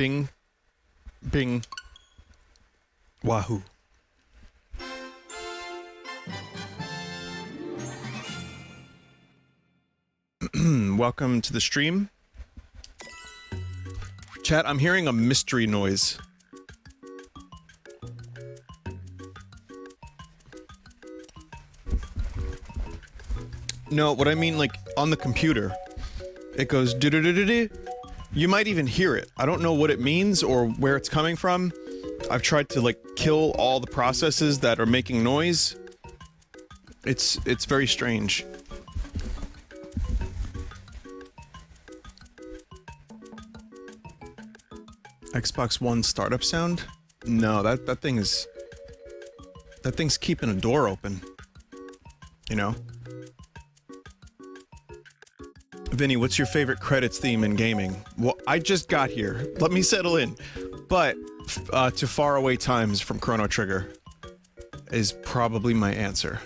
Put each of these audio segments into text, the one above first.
Bing. Bing. Wahoo. Welcome to the stream. Chat, I'm hearing a mystery noise. No, what I mean, like, on the computer. It goes do-do-do-do-do. You might even hear it. I don't know what it means or where it's coming from. I've tried to, like, kill all the processes that are making noise. It's very strange. Xbox One startup sound? No, that thing's keeping a door open. You know? Vinny, what's your favorite credits theme in gaming? Well, I just got here. Let me settle in. But, To Faraway Times from Chrono Trigger is probably my answer.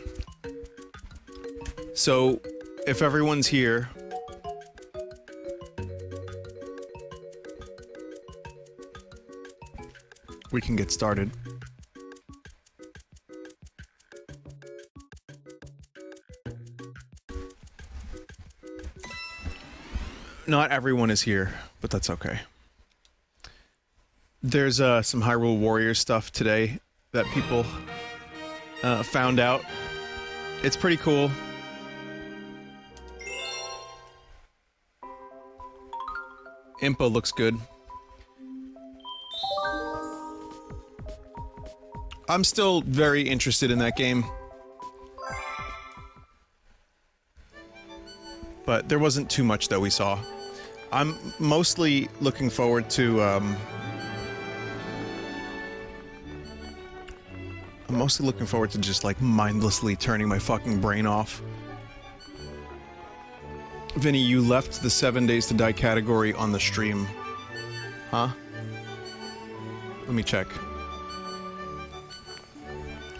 So, if everyone's here... we can get started. Not everyone is here, but that's okay. There's some Hyrule Warriors stuff today that people found out. It's pretty cool. Impa looks good. I'm still very interested in that game. But there wasn't too much that we saw. I'm mostly looking forward to, I'm mostly looking forward to just, like, mindlessly turning my fucking brain off. Vinny, you left the 7 Days to Die category on the stream. Huh? Let me check.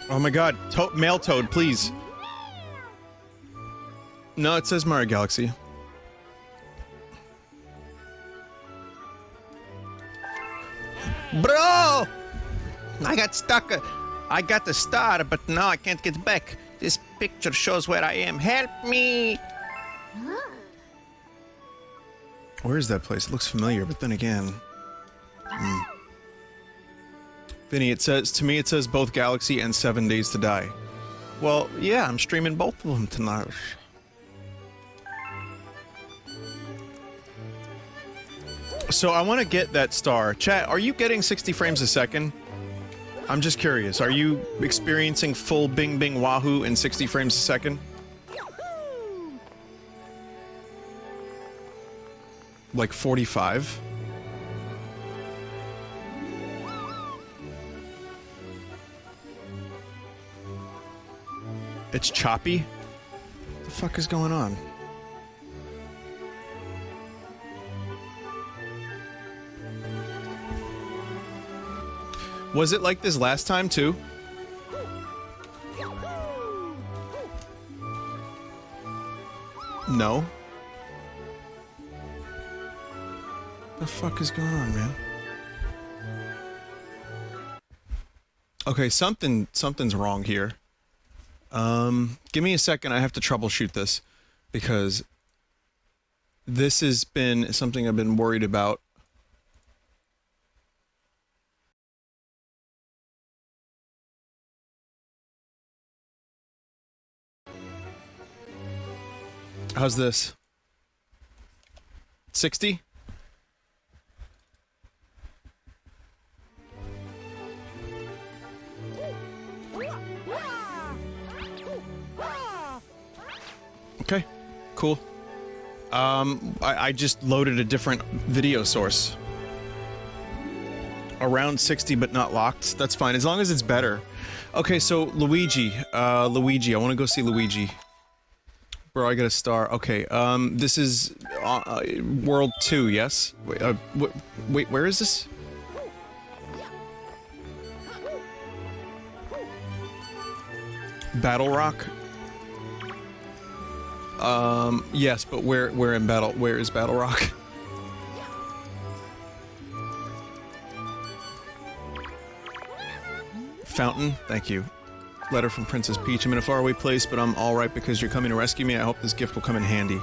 Oh my god, Mail Toad, please. No, it says Mario Galaxy. Bro! I got stuck. I got the star, but now I can't get back. This picture shows where I am. Help me! Where is that place? It looks familiar, but then again... Vinny, it says, to me it says both Galaxy and 7 Days to Die. Well, yeah, I'm streaming both of them tonight. So I want to get that star. Chat, are you getting 60 frames a second? I'm just curious. Are you experiencing full bing bing wahoo in 60 frames a second? Like 45? It's choppy? What the fuck is going on? Was it like this last time, too? No? The fuck is going on, man? Okay, something's wrong here. Give me a second, I have to troubleshoot this, because this has been something I've been worried about. How's this? 60? Okay, cool. I just loaded a different video source. Around 60 but not locked. That's fine, as long as it's better. Okay, so Luigi. Luigi, I want to go see Luigi. Bro, I got a star. Okay, this is World 2, yes? Wait, where is this? Battle Rock? Yes, but where in Battle... where is Battle Rock? Fountain, thank you. Letter from Princess Peach. I'm in a faraway place, but I'm alright because you're coming to rescue me. I hope this gift will come in handy.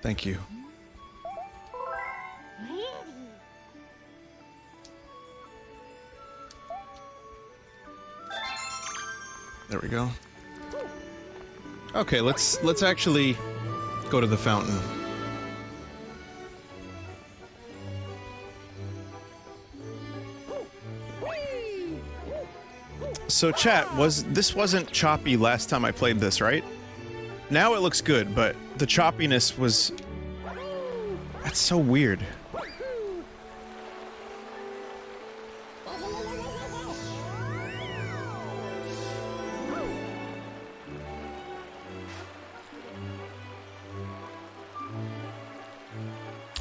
Thank you. There we go. Okay, let's actually go to the fountain. So chat, this wasn't choppy last time I played this, right? Now it looks good, but the choppiness was... That's so weird.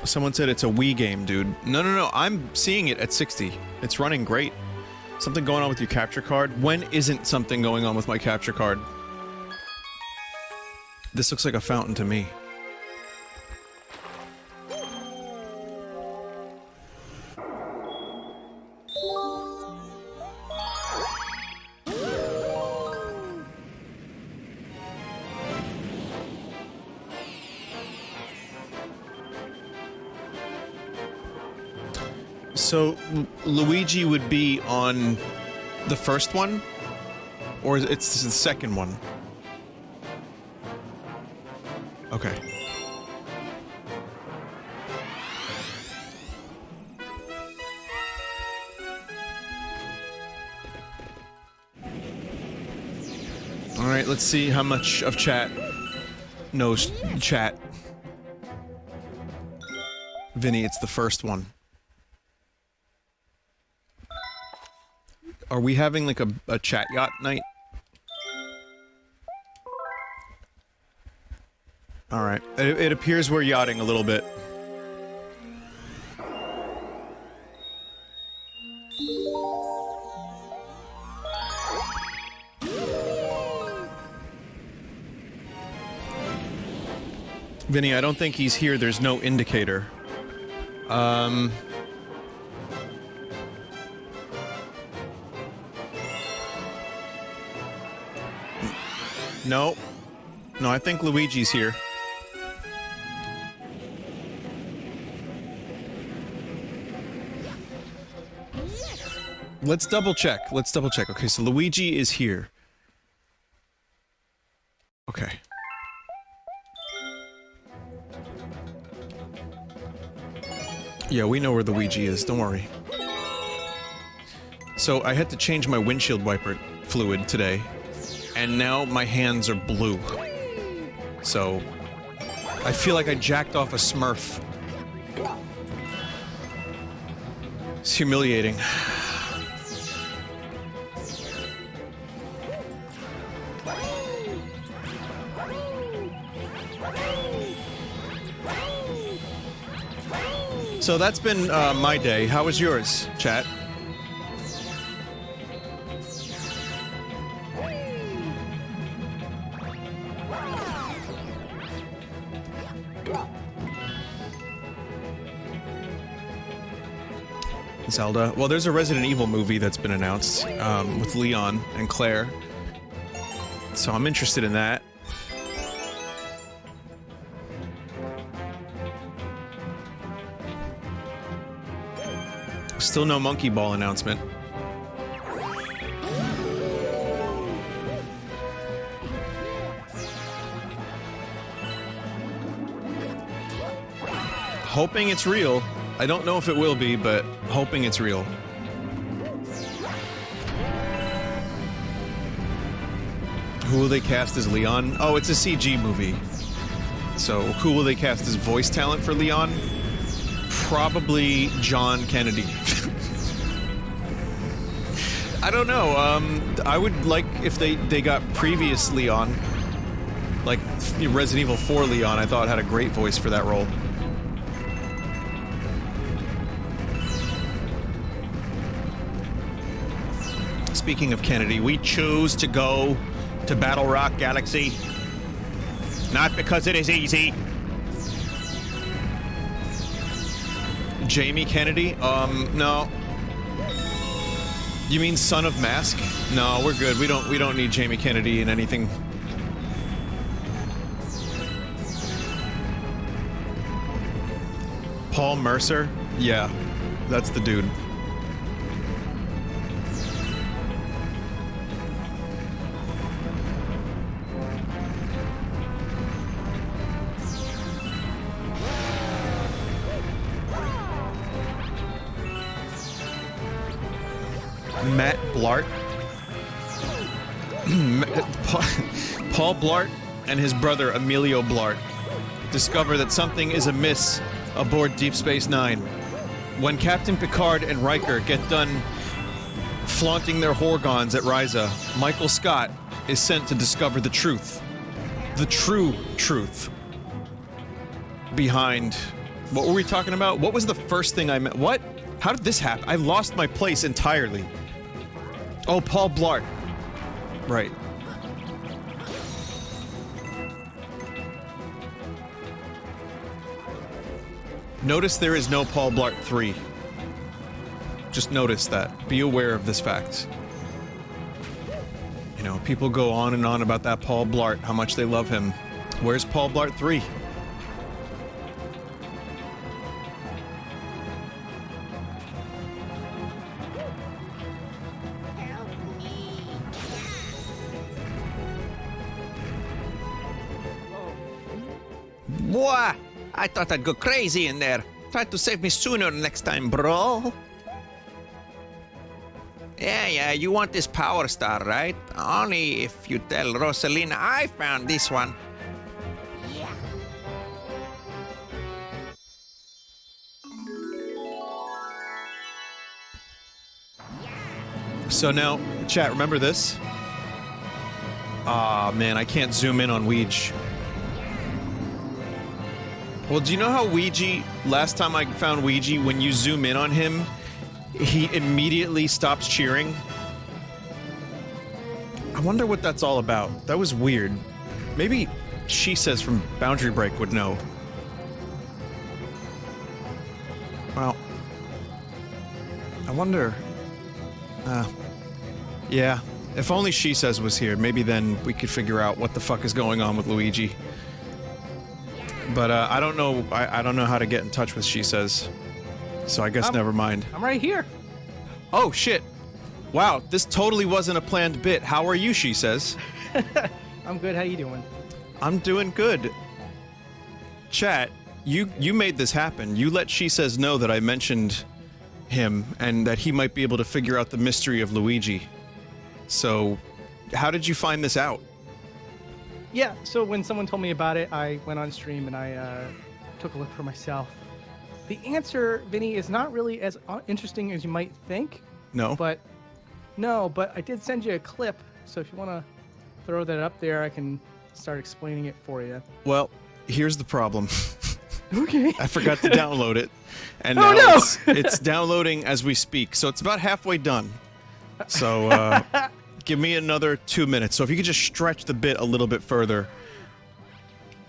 Someone said it's a Wii game, dude. No, I'm seeing it at 60. It's running great. Something going on with your capture card? When isn't something going on with my capture card? This looks like a fountain to me. So, Luigi would be on the first one? Or it's the second one? Okay. Alright, let's see how much of chat knows chat. Vinny, it's the first one. Are we having like a chat yacht night? Alright. It appears we're yachting a little bit. Vinny, I don't think he's here. There's no indicator. No. No, I think Luigi's here. Let's double check. Let's double check. Okay, so Luigi is here. Okay. Yeah, we know where Luigi is. Don't worry. So, I had to change my windshield wiper fluid today. And now my hands are blue. So, I feel like I jacked off a Smurf. It's humiliating. So that's been my day. How was yours, chat? Zelda. Well, there's a Resident Evil movie that's been announced, with Leon and Claire. So I'm interested in that. Still no Monkey Ball announcement. Hoping it's real. I don't know if it will be, but hoping it's real. Who will they cast as Leon? Oh, it's a CG movie. So, who will they cast as voice talent for Leon? Probably John Kennedy. I don't know, I would like if they got previous Leon. Like, Resident Evil 4 Leon, I thought had a great voice for that role. Speaking of Kennedy, we choose to go to Battle Rock Galaxy. Not because it is easy. Jamie Kennedy? No. You mean Son of Mask? No, we're good. We don't need Jamie Kennedy in anything. Paul Mercer? Yeah, that's the dude. Matt Blart. Paul Blart and his brother Emilio Blart discover that something is amiss aboard Deep Space Nine. When Captain Picard and Riker get done flaunting their Horgons at Risa, Michael Scott is sent to discover the truth. The true truth behind... What were we talking about? What was the first thing I met? What? How did this happen? I lost my place entirely. Oh, Paul Blart. Right. Notice there is no Paul Blart 3. Just notice that. Be aware of this fact. You know, people go on and on about that Paul Blart, how much they love him. Where's Paul Blart 3? Boy, I thought I'd go crazy in there. Try to save me sooner next time, bro. Yeah, you want this power star, right? Only if you tell Rosalina I found this one. Yeah. So now, chat, remember this? Ah, man, I can't zoom in on Ouija. Well, do you know how Ouija, last time I found Ouija, when you zoom in on him, he immediately stops cheering? I wonder what that's all about. That was weird. Maybe She Says from Boundary Break would know. Well, I wonder... yeah, if only She Says was here, maybe then we could figure out what the fuck is going on with Luigi. But I don't know. I don't know how to get in touch with She Says, so I guess never mind. I'm right here. Oh shit! Wow, this totally wasn't a planned bit. How are you, She Says? I'm good. How you doing? I'm doing good. Chat, you made this happen. You let She Says know that I mentioned him and that he might be able to figure out the mystery of Luigi. So, how did you find this out? Yeah, so when someone told me about it, I went on stream and I took a look for myself. The answer, Vinny, is not really as interesting as you might think. No? But I did send you a clip, so if you want to throw that up there, I can start explaining it for you. Well, here's the problem. Okay. I forgot to download it, and oh, now no! it's downloading as we speak, so it's about halfway done. So, give me another 2 minutes. So if you could just stretch the bit a little bit further.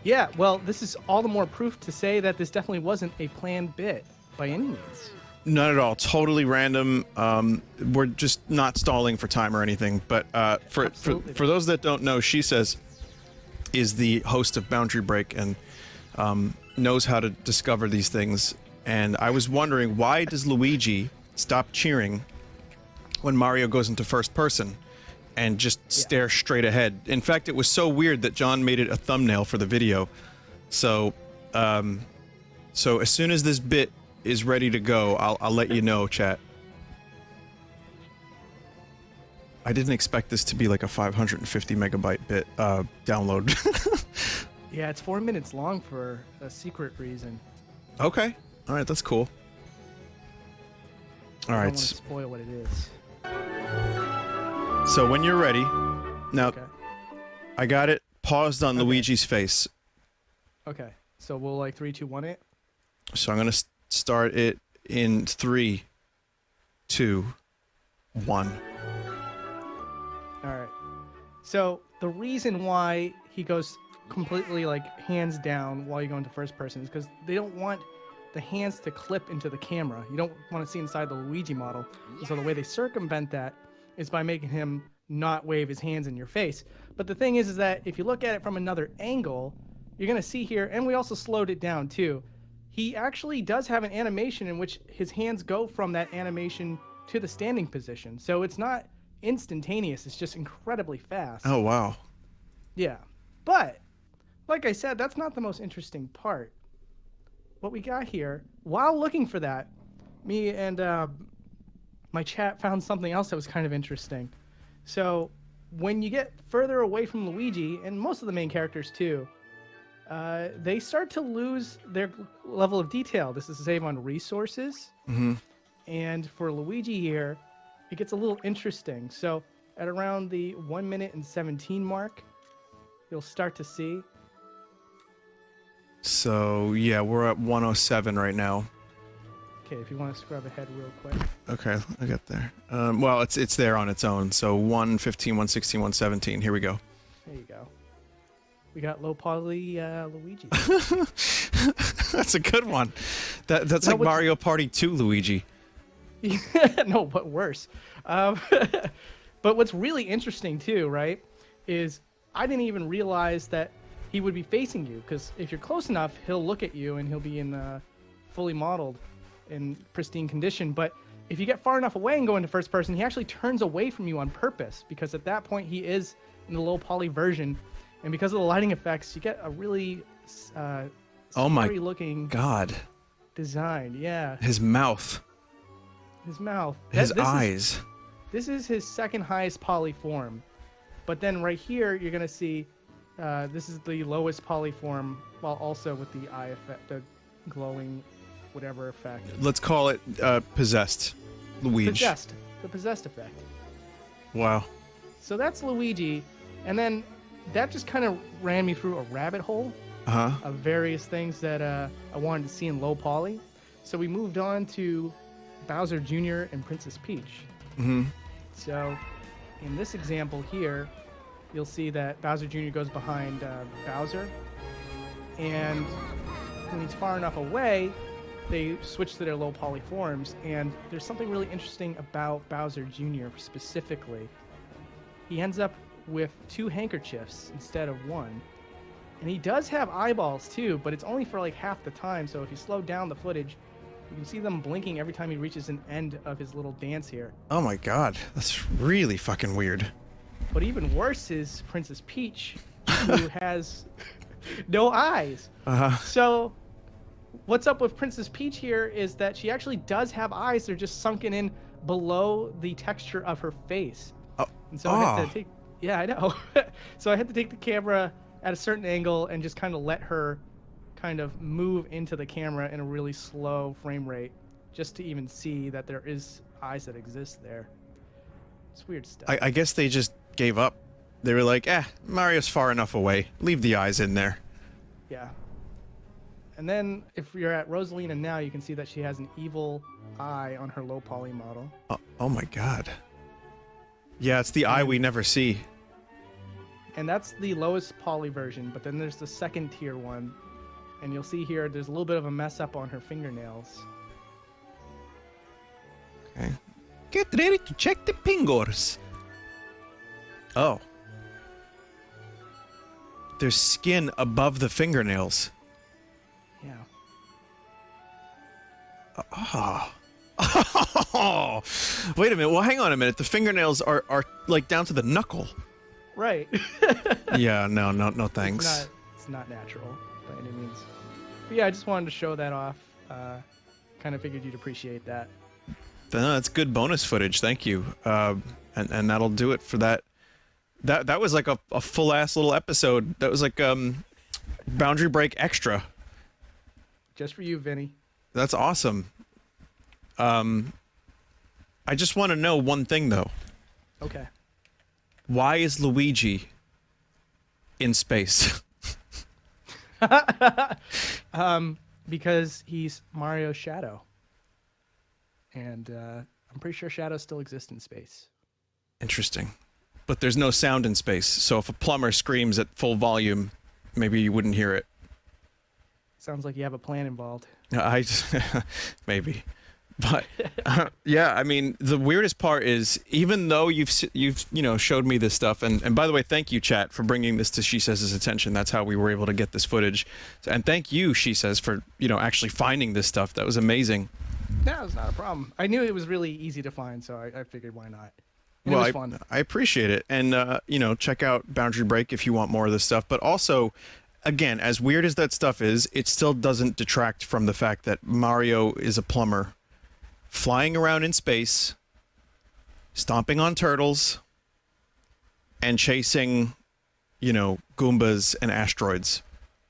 Yeah, well, this is all the more proof to say that this definitely wasn't a planned bit by any means. Not at all. Totally random. We're just not stalling for time or anything. But for those that don't know, She Says is the host of Boundary Break and knows how to discover these things. And I was wondering, why does Luigi stop cheering when Mario goes into first person and just stare straight ahead? In fact, it was so weird that John made it a thumbnail for the video. So, so as soon as this bit is ready to go, I'll let you know, chat. I didn't expect this to be like a 550 megabyte bit download. Yeah, it's 4 minutes long for a secret reason. Okay. All right, that's cool. All I right. don't want to spoil what it is. So when you're ready, now Okay. I got it paused on Okay. Luigi's face. Okay. So we'll like 3, 2, 1 it. So I'm gonna start it in 3, 2, 1. All right. So the reason why he goes completely like hands down while you go into first person is because they don't want the hands to clip into the camera. You don't want to see inside the Luigi model. So the way they circumvent that is by making him not wave his hands in your face. But the thing is that if you look at it from another angle, you're going to see here, and we also slowed it down too, he actually does have an animation in which his hands go from that animation to the standing position. So it's not instantaneous, it's just incredibly fast. Oh, wow. Yeah. But, like I said, that's not the most interesting part. What we got here, while looking for that, me and my chat found something else that was kind of interesting. So, when you get further away from Luigi, and most of the main characters too, they start to lose their level of detail. This is to save on resources. Mm-hmm. And for Luigi here, it gets a little interesting. So, at around the 1 minute and 17 mark, you'll start to see. So, yeah, we're at 107 right now. Okay, if you want to scrub ahead real quick. Okay, I got there. Well, it's there on its own. So 115, 116, 117. Here we go. There you go. We got low poly Luigi. That's a good one. That's No, like what's- Mario Party 2 Luigi. No, but worse. But what's really interesting too, right, is I didn't even realize that he would be facing you, because if you're close enough, he'll look at you and he'll be in fully modeled in pristine condition. But if you get far enough away and go into first person, he actually turns away from you on purpose, because at that point he is in the low poly version, and because of the lighting effects, you get a really Oh my scary looking God. design. Yeah, His mouth. his mouth, His This is- eyes. This is his second highest poly form. But then right here, you're going to see this is the lowest poly form, while also with the eye effect, the glowing whatever effect. Let's call it possessed Luigi. Possessed. The possessed effect. Wow. So that's Luigi. And then that just kind of ran me through a rabbit hole Uh-huh. of various things that I wanted to see in low poly. So we moved on to Bowser Jr. and Princess Peach. Mm-hmm. So, in this example here, you'll see that Bowser Jr. goes behind Bowser, and when he's far enough away, they switch to their low poly forms, and there's something really interesting about Bowser Jr. specifically. He ends up with 2 handkerchiefs instead of 1, and he does have eyeballs too, but it's only for like half the time, so if you slow down the footage, you can see them blinking every time he reaches an end of his little dance here. Oh my God. That's really fucking weird. But even worse is Princess Peach, who has no eyes. Uh-huh. So, what's up with Princess Peach here is that she actually does have eyes. They're just sunken in below the texture of her face. Oh. And so I had to take... Yeah, I know. So I had to take the camera at a certain angle and just kind of let her kind of move into the camera in a really slow frame rate, just to even see that there is eyes that exist there. It's weird stuff. I guess they just gave up. They were like, Mario's far enough away. Leave the eyes in there. Yeah. And then if you're at Rosalina now, you can see that she has an evil eye on her low poly model. Oh my God. Yeah, it's the eye we never see. And that's the lowest poly version, but then there's the second tier one. And you'll see here, there's a little bit of a mess up on her fingernails. Okay. Get ready to check the fingers. Oh. There's skin above the fingernails. Yeah. Oh. Oh. Wait a minute. Well, hang on a minute. The fingernails are like down to the knuckle. Right. Yeah, no thanks. It's not natural by any means. But yeah, I just wanted to show that off. Kind of figured you'd appreciate that. No, that's good bonus footage. Thank you. And that'll do it for that. That was like a full ass little episode. That was like Boundary Break Extra. Just for you, Vinny. That's awesome. I just want to know one thing though. Okay. Why is Luigi in space? Because he's Mario's shadow. And I'm pretty sure shadows still exist in space. Interesting. But there's no sound in space, so if a plumber screams at full volume, maybe you wouldn't hear it. Sounds like you have a plan involved. I maybe, but yeah, I mean, the weirdest part is even though you've showed me this stuff, and by the way, thank you, chat, for bringing this to She Says' attention. That's how we were able to get this footage, and thank you, She Says, for actually finding this stuff. That was amazing. No, it's not a problem. I knew it was really easy to find, so I figured why not. And Well, it was fun. I appreciate it, and check out Boundary Break if you want more of this stuff, but also. Again, as weird as that stuff is, it still doesn't detract from the fact that Mario is a plumber, flying around in space, stomping on turtles, and chasing, Goombas and asteroids.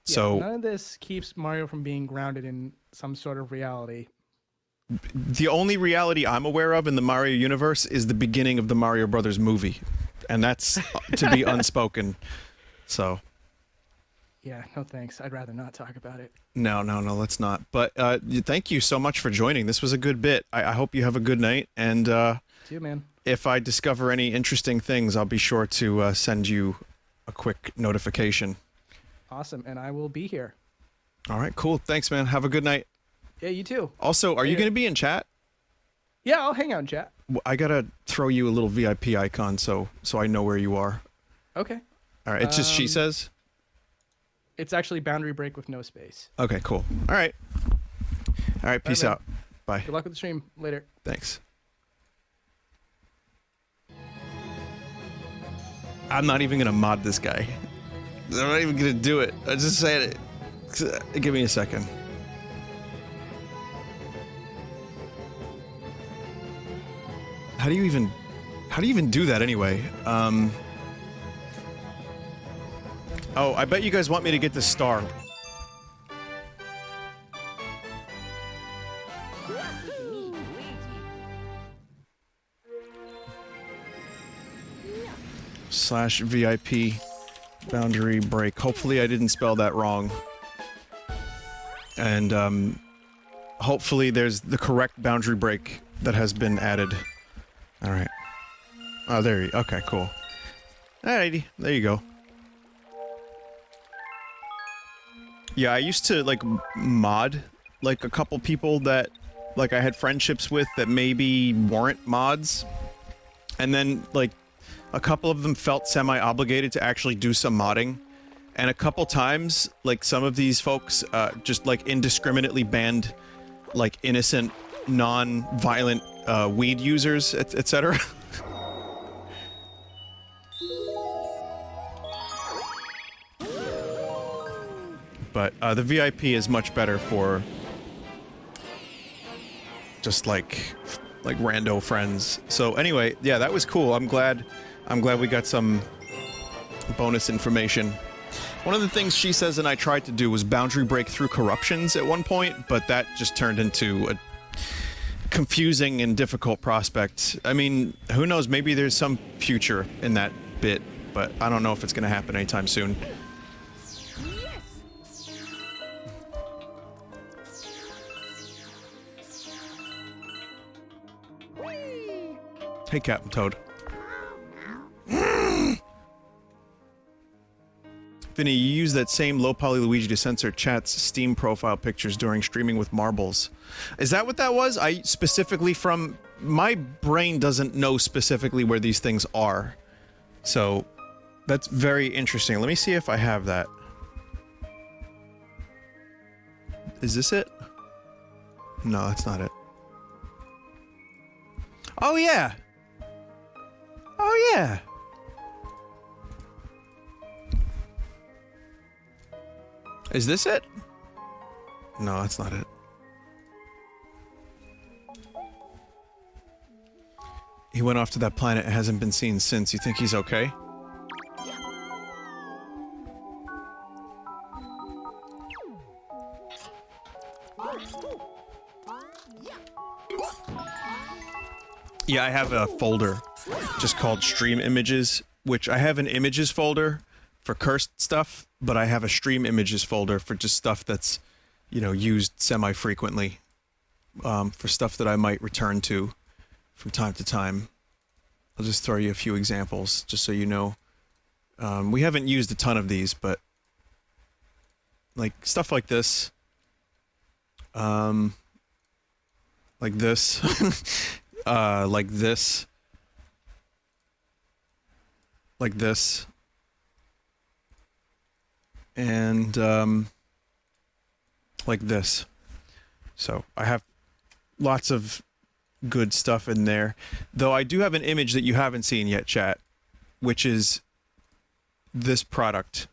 Yeah, So none of this keeps Mario from being grounded in some sort of reality. the only reality I'm aware of in the Mario universe is the beginning of the Mario Brothers movie, and that's to be unspoken. So. Yeah, no thanks. I'd rather not talk about it. No, let's not. But thank you so much for joining. This was a good bit. I hope you have a good night. And See you, man. if I discover any interesting things, I'll be sure to send you a quick notification. Awesome, and I will be here. All right, cool. Thanks, man. Have a good night. Yeah, you too. Also, are you Later. going to be in chat? Yeah, I'll hang out in chat. I got to throw you a little VIP icon so I know where you are. Okay. All right, it's just She Says? It's actually Boundary Break with no space. Okay, cool. All right. All right, peace man. out. Bye. Good luck with the stream. Later. Thanks. I'm not even going to mod this guy. I'm not even going to do it. I just said it. Give me a second. How do you even do that anyway? Oh, I bet you guys want me to get this star. /VIP boundary break. Hopefully I didn't spell that wrong. And hopefully there's the correct boundary break that has been added. Alright. Oh, there you okay, cool. Alrighty, there you go. Yeah, I used to, like, mod, like, a couple people that, like, I had friendships with that maybe weren't mods. And then, like, a couple of them felt semi-obligated to actually do some modding. And a couple times, like, some of these folks, just, like, indiscriminately banned, like, innocent, non-violent, weed users, etc. But the VIP is much better for just like rando friends. So anyway, yeah, that was cool. I'm glad we got some bonus information. One of the things She Says and I tried to do was boundary break through corruptions at one point, but that just turned into a confusing and difficult prospect. I mean, who knows, maybe there's some future in that bit, but I don't know if it's going to happen anytime soon. Hey, Captain Toad. Vinny, you use that same low poly Luigi to censor chat's Steam profile pictures during streaming with marbles. Is that what that was? I specifically from... My brain doesn't know specifically where these things are. So, that's very interesting. Let me see if I have that. Is this it? No, that's not it. Oh, yeah! Oh, yeah! Is this it? No, that's not it. He went off to that planet and hasn't been seen since. You think he's okay? Yeah, I have a folder just called Stream Images, which I have an images folder for cursed stuff, but I have a stream images folder for just stuff that's, you know, used semi-frequently, for stuff that I might return to from time to time. I'll just throw you a few examples, just so you know. We haven't used a ton of these, but like stuff like this. Like this. Like this. Like this. And, like this. So, I have lots of good stuff in there. Though I do have an image that you haven't seen yet, chat, which is this product,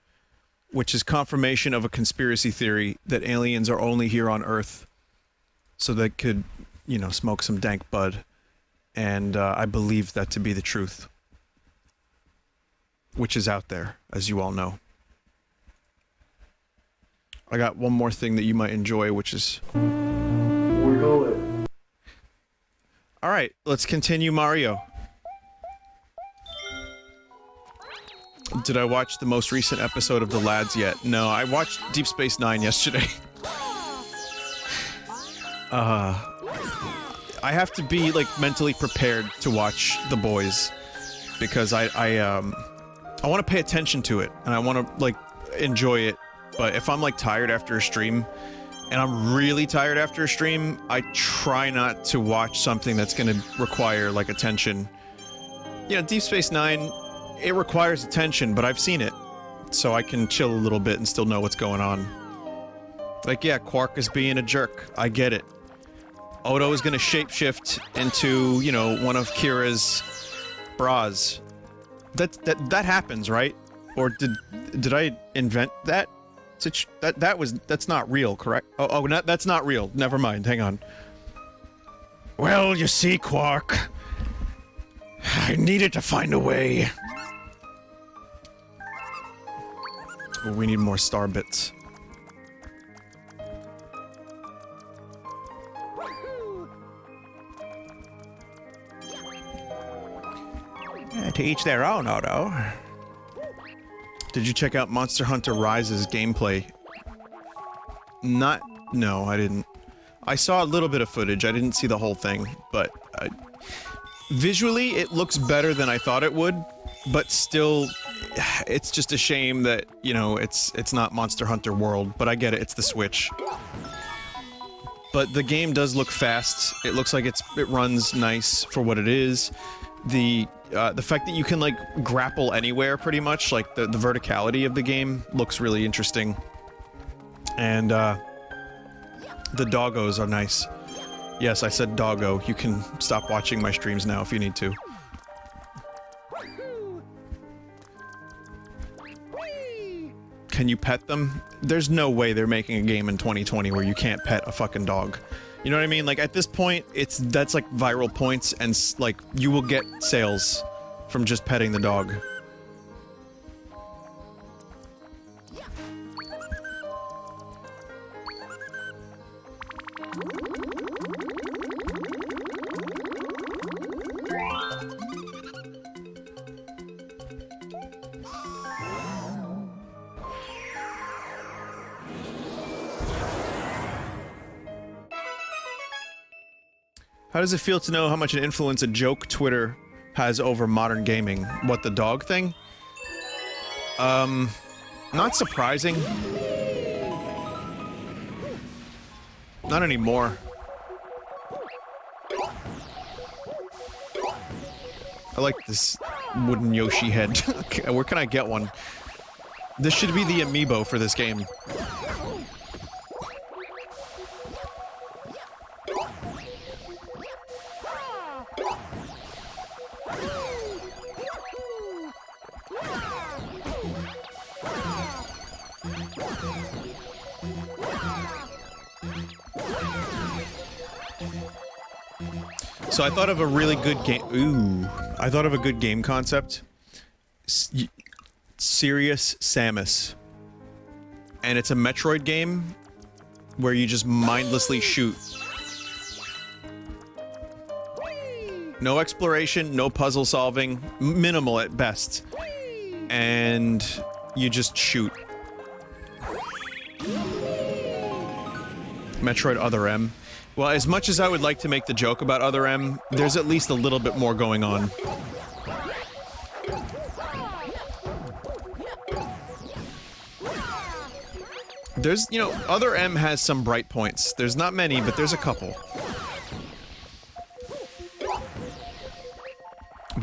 which is confirmation of a conspiracy theory that aliens are only here on Earth so they could, you know, smoke some dank bud. And I believe that to be the truth, which is out there, as you all know. I got one more thing that you might enjoy, which is... Alright, let's continue Mario. Did I watch the most recent episode of The Lads yet? No, I watched Deep Space Nine yesterday. I have to be, like, mentally prepared to watch The Boys. Because I want to pay attention to it, and I want to, like, enjoy it. But if I'm, like, tired after a stream, and I'm really tired after a stream, I try not to watch something that's gonna require, like, attention. You know, Deep Space Nine, it requires attention, but I've seen it. So I can chill a little bit and still know what's going on. Like, yeah, Quark is being a jerk. I get it. Odo is gonna shapeshift into, you know, one of Kira's bras. That happens, right? Or did I invent that? That's not real, correct? Oh, that's not real. Never mind. Hang on. Well, you see, Quark, I needed to find a way. Well, we need more star bits. Yeah, to each their own, Odo. Did you check out Monster Hunter Rise's gameplay? No, I didn't. I saw a little bit of footage. I didn't see the whole thing, but visually it looks better than I thought it would, but still, it's just a shame that, you know, it's not Monster Hunter World, but I get it, it's the Switch. But the game does look fast. It looks like it runs nice for what it is. The fact that you can, like, grapple anywhere, pretty much, like, the verticality of the game looks really interesting. And, the doggos are nice. Yes, I said doggo. You can stop watching my streams now if you need to. Can you pet them? There's no way they're making a game in 2020 where you can't pet a fucking dog. You know what I mean? Like, at this point, that's like viral points, and like, you will get sales from just petting the dog. How does it feel to know how much an influence a joke Twitter has over modern gaming? What, the dog thing? Not surprising. Not anymore. I like this wooden Yoshi head. Where can I get one? This should be the amiibo for this game. So I thought of a really good game. Ooh. I thought of a good game concept. Serious Samus. And it's a Metroid game where you just mindlessly shoot. No exploration, no puzzle solving, minimal at best. And you just shoot. Metroid Other M. Well, as much as I would like to make the joke about Other M, there's at least a little bit more going on. There's, you know, Other M has some bright points. There's not many, but there's a couple.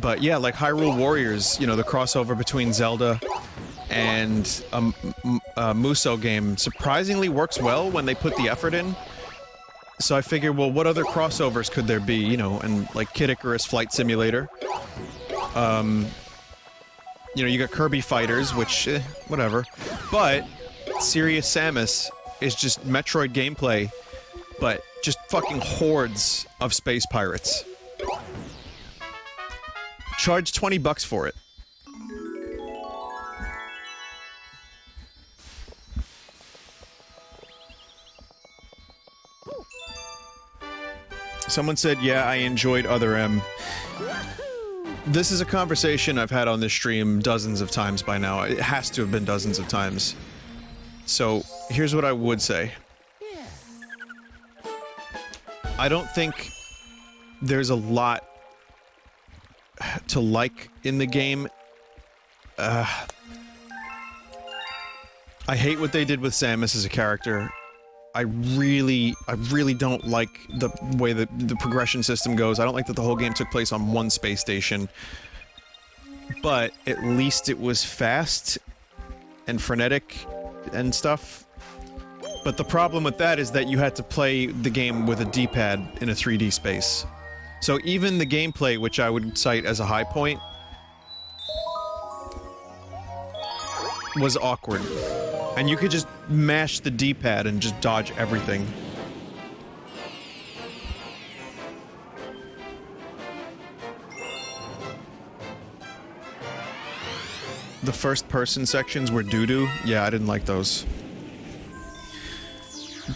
But yeah, like Hyrule Warriors, you know, the crossover between Zelda and a Musou game surprisingly works well when they put the effort in. So I figured, well, what other crossovers could there be, you know, and like Kid Icarus Flight Simulator. You know, you got Kirby Fighters, which, whatever. But Serious Samus is just Metroid gameplay, but just fucking hordes of space pirates. Charge $20 for it. Someone said, yeah, I enjoyed Other M. This is a conversation I've had on this stream dozens of times by now. It has to have been dozens of times. So, here's what I would say. I don't think there's a lot to like in the game. I hate what they did with Samus as a character. I really don't like the way that the progression system goes. I don't like that the whole game took place on one space station. But at least it was fast and frenetic and stuff. But the problem with that is that you had to play the game with a D-pad in a 3D space. So even the gameplay, which I would cite as a high point, was awkward. And you could just mash the D-pad and just dodge everything. The first-person sections were doo-doo. Yeah, I didn't like those.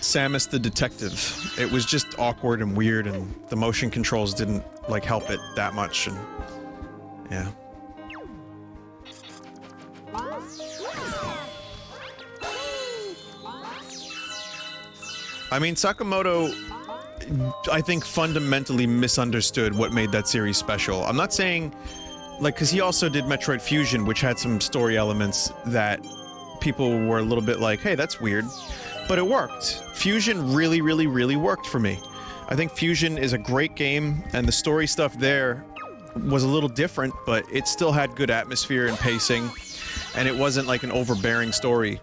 Samus the Detective. It was just awkward and weird, and the motion controls didn't, like, help it that much, and... yeah. I mean, Sakamoto, I think, fundamentally misunderstood what made that series special. I'm not saying, like, because he also did Metroid Fusion, which had some story elements that people were a little bit like, hey, that's weird. But it worked. Fusion really, really, really worked for me. I think Fusion is a great game, and the story stuff there was a little different, but it still had good atmosphere and pacing, and it wasn't like an overbearing story.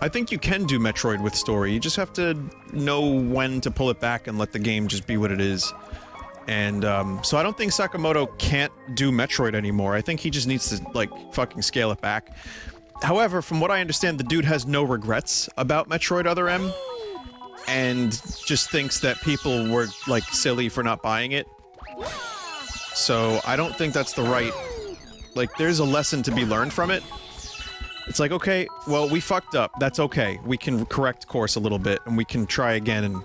I think you can do Metroid with story, you just have to know when to pull it back and let the game just be what it is. And, so I don't think Sakamoto can't do Metroid anymore. I think he just needs to, like, fucking scale it back. However, from what I understand, the dude has no regrets about Metroid Other M, and just thinks that people were, like, silly for not buying it. So, I don't think that's the right... like, there's a lesson to be learned from it. It's like, okay, well, we fucked up. That's okay. We can correct course a little bit, and we can try again, and...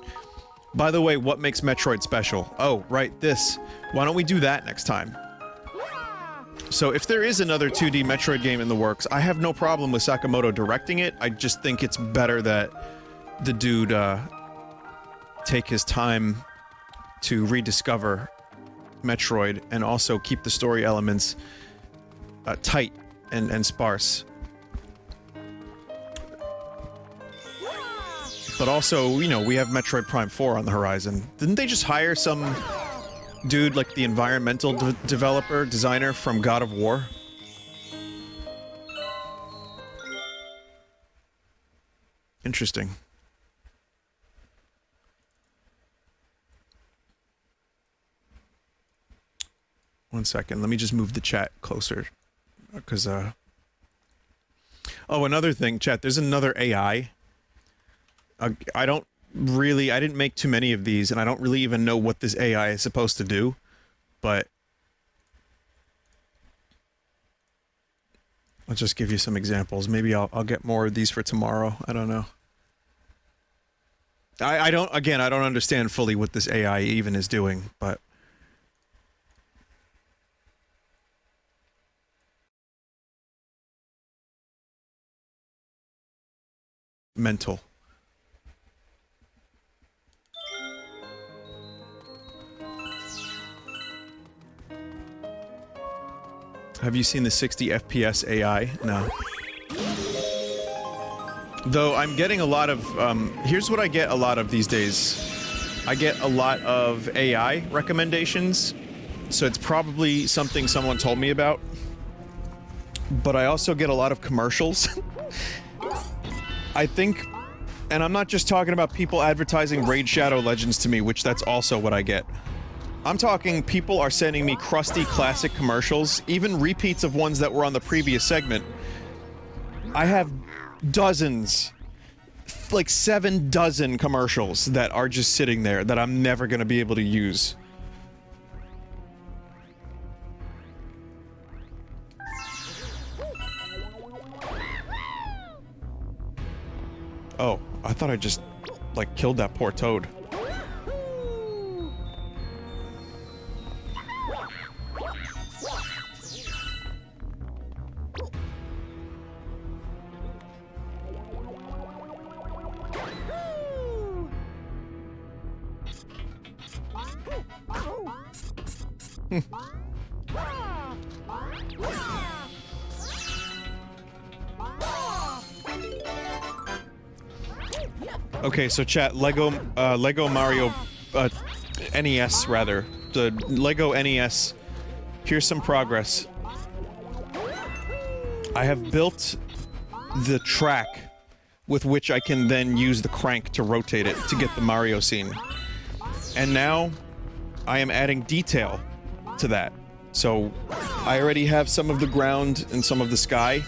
by the way, what makes Metroid special? Oh, right, this. Why don't we do that next time? So if there is another 2D Metroid game in the works, I have no problem with Sakamoto directing it. I just think it's better that the dude, take his time to rediscover Metroid and also keep the story elements, tight and sparse. But also, you know, we have Metroid Prime 4 on the horizon. Didn't they just hire some dude, like the environmental designer from God of War? Interesting. One second, let me just move the chat closer. Because, oh, another thing, chat, there's another AI. I didn't make too many of these, and I don't really even know what this AI is supposed to do, but I'll just give you some examples. Maybe I'll get more of these for tomorrow. I don't know. I don't understand fully what this AI even is doing, but... mental. Have you seen the 60 FPS AI? No. Though I'm getting a lot of, here's what I get a lot of these days. I get a lot of AI recommendations, so it's probably something someone told me about. But I also get a lot of commercials. I think, and I'm not just talking about people advertising Raid Shadow Legends to me, which that's also what I get. I'm talking people are sending me crusty classic commercials, even repeats of ones that were on the previous segment. I have dozens, like 7 dozen commercials that are just sitting there that I'm never gonna be able to use. Oh, I thought I just, like, killed that poor toad. Okay, so chat, Lego Mario, NES, rather. The Lego NES. Here's some progress. I have built the track with which I can then use the crank to rotate it to get the Mario scene. And now, I am adding detail to that. So, I already have some of the ground and some of the sky,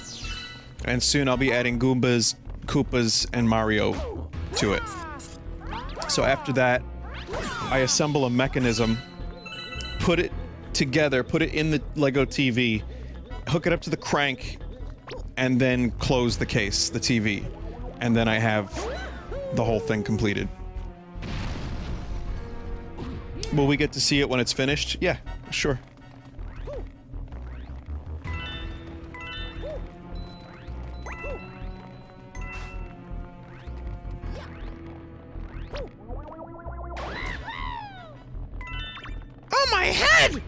and soon I'll be adding Goombas, Koopas, and Mario to it. So after that, I assemble a mechanism, put it together, put it in the Lego TV, hook it up to the crank, and then close the case, the TV. And then I have the whole thing completed. Will we get to see it when it's finished? Yeah, sure. Oh, my head!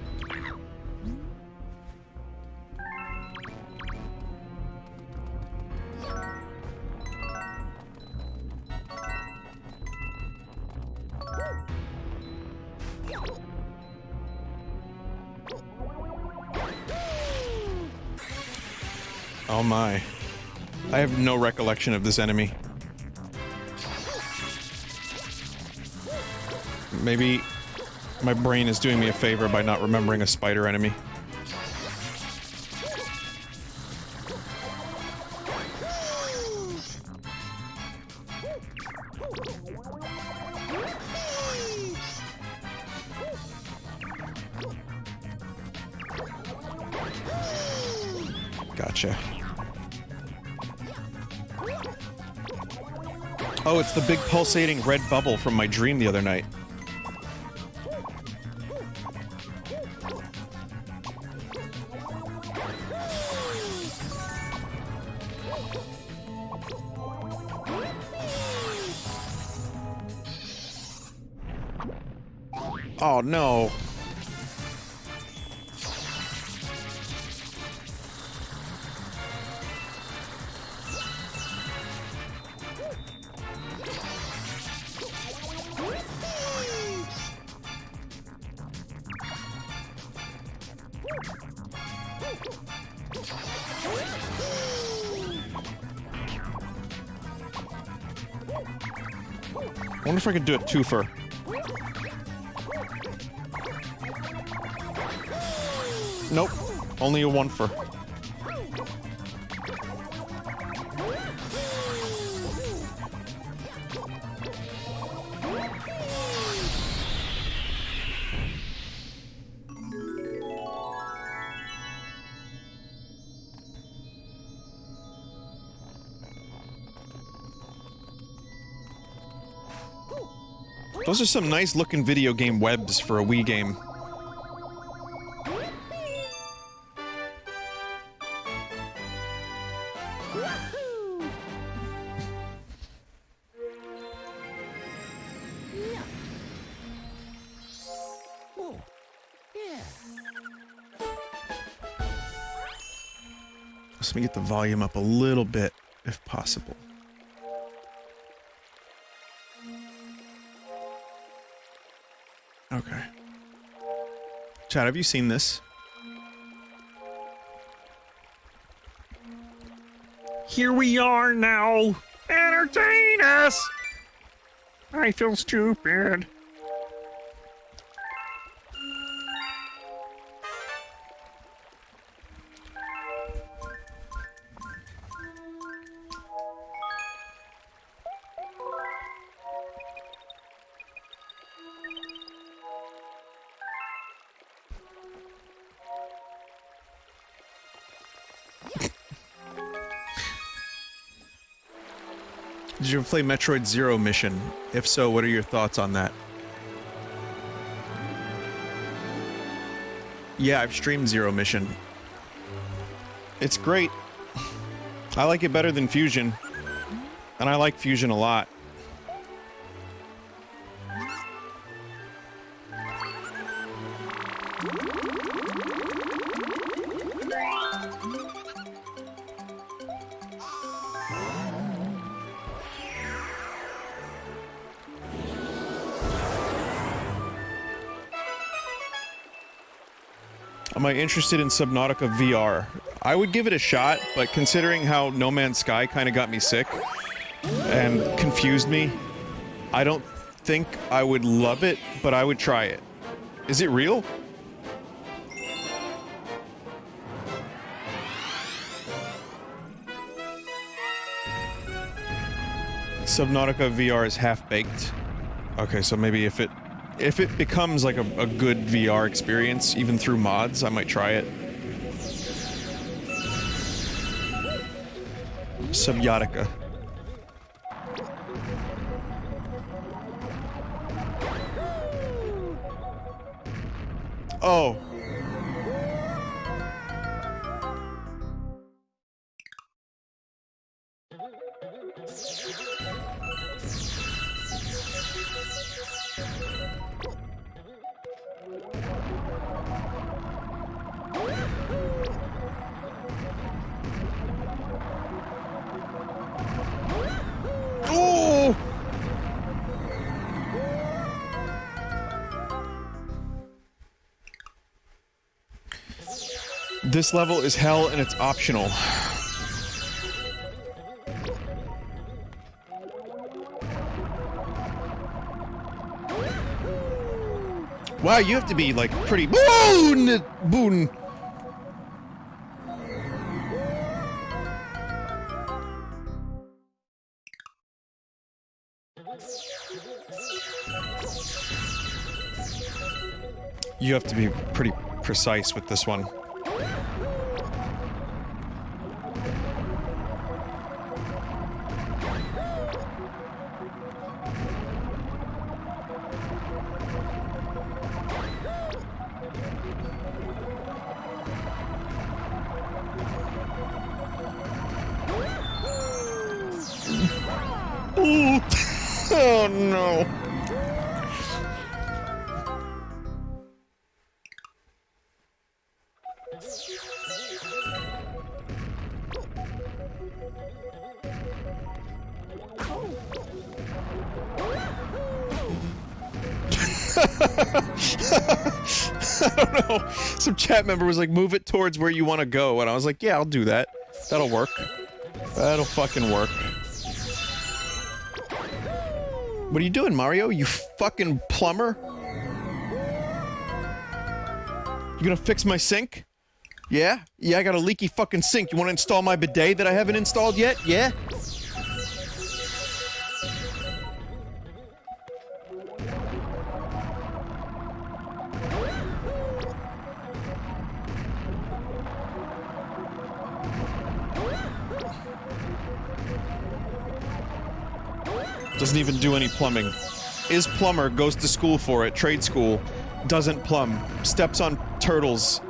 Oh my. I have no recollection of this enemy. Maybe my brain is doing me a favor by not remembering a spider enemy. Gotcha. Oh, it's the big pulsating red bubble from my dream the other night. Oh no. I wonder if I could do a twofer. Nope, only a one-fer. Those are some nice looking video game webs for a Wii game. Let me get the volume up a little bit, if possible. Okay. Chad, have you seen this? Here we are now. Entertain us. I feel stupid. Did you ever play Metroid Zero Mission? If so, what are your thoughts on that? Yeah, I've streamed Zero Mission. It's great. I like it better than Fusion. And I like Fusion a lot. Am I interested in Subnautica VR? I would give it a shot, but considering how No Man's Sky kind of got me sick and confused me, I don't think I would love it, but I would try it. Is it real? Subnautica VR is half-baked. Okay, so maybe if it becomes like a good VR experience, even through mods, I might try it. Subnautica. Oh. Oh! This level is hell and it's optional. Wow, you have to be like pretty boon. You have to be pretty precise with this one. Ooh. Oh no. I don't know. Some chat member was like, move it towards where you want to go. And I was like, yeah, I'll do that. That'll work. That'll fucking work. What are you doing, Mario? You fucking plumber? You gonna fix my sink? Yeah? Yeah, I got a leaky fucking sink. You wanna install my bidet that I haven't installed yet? Yeah? Doesn't even do any plumbing. Is plumber, goes to school for it, trade school, doesn't plumb, steps on turtles.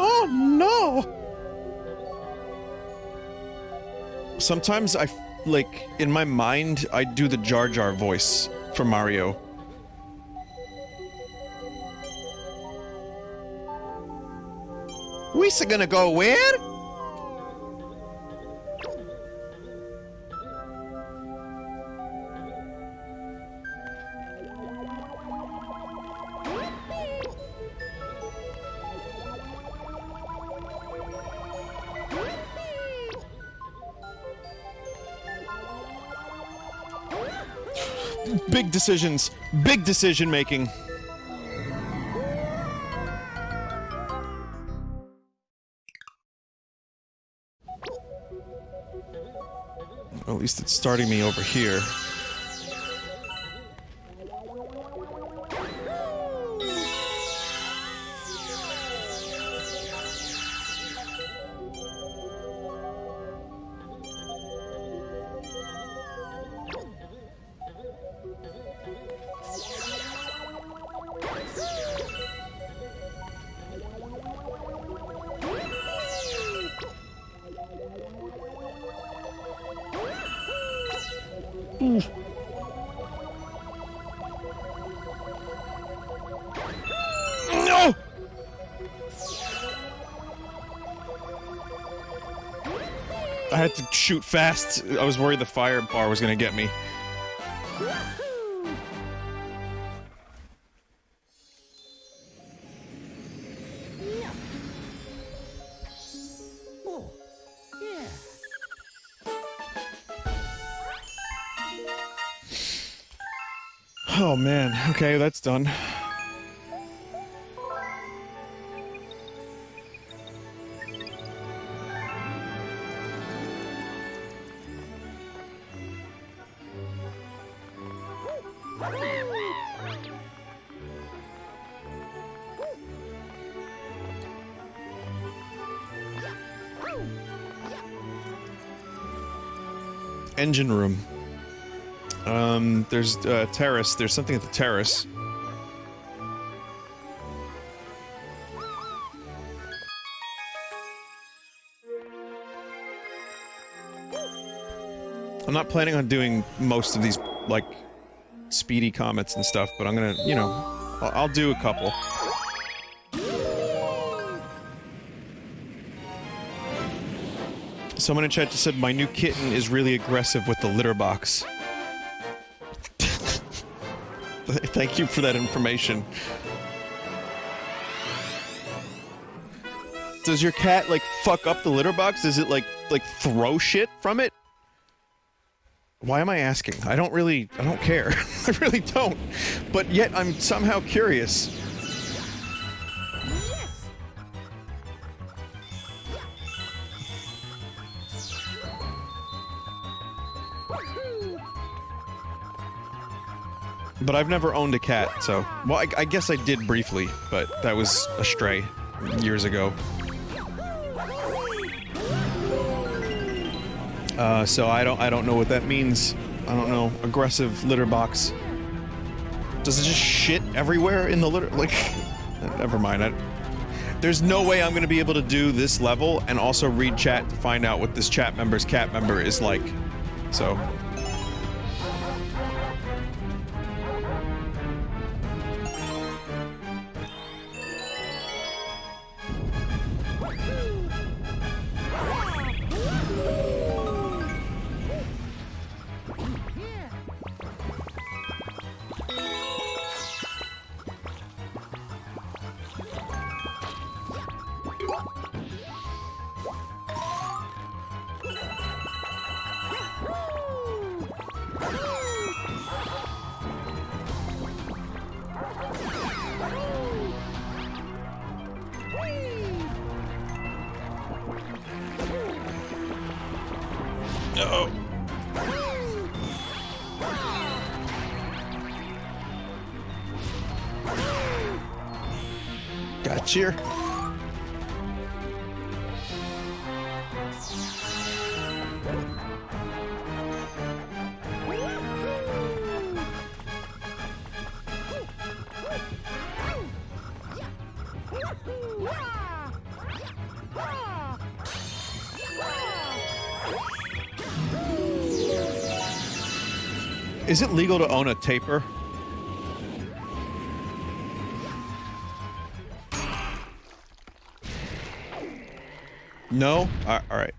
Oh no! Sometimes like, in my mind, I do the Jar Jar voice for Mario. We're gonna go where? Big decisions. Big decision making. At least it's starting me over here. No! I had to shoot fast. I was worried the fire bar was gonna get me. Oh man, okay, that's done. Engine room. There's a terrace. There's something at the terrace. I'm not planning on doing most of these, like, speedy comets and stuff, but I'm gonna, you know, I'll do a couple. Someone in chat just said, my new kitten is really aggressive with the litter box. Thank you for that information. Does your cat, like, fuck up the litter box? Does it, like throw shit from it? Why am I asking? I don't care. I really don't. But yet, I'm somehow curious. But I've never owned a cat, so... Well, I guess I did briefly, but that was a stray years ago. So I don't know what that means. I don't know. Aggressive litter box. Does it just shit everywhere in the litter? Like... Never mind. There's no way I'm gonna be able to do this level and also read chat to find out what this chat member's cat member is like. So... Uh-oh. Gotcha. Is it legal to own a taper? No? All right.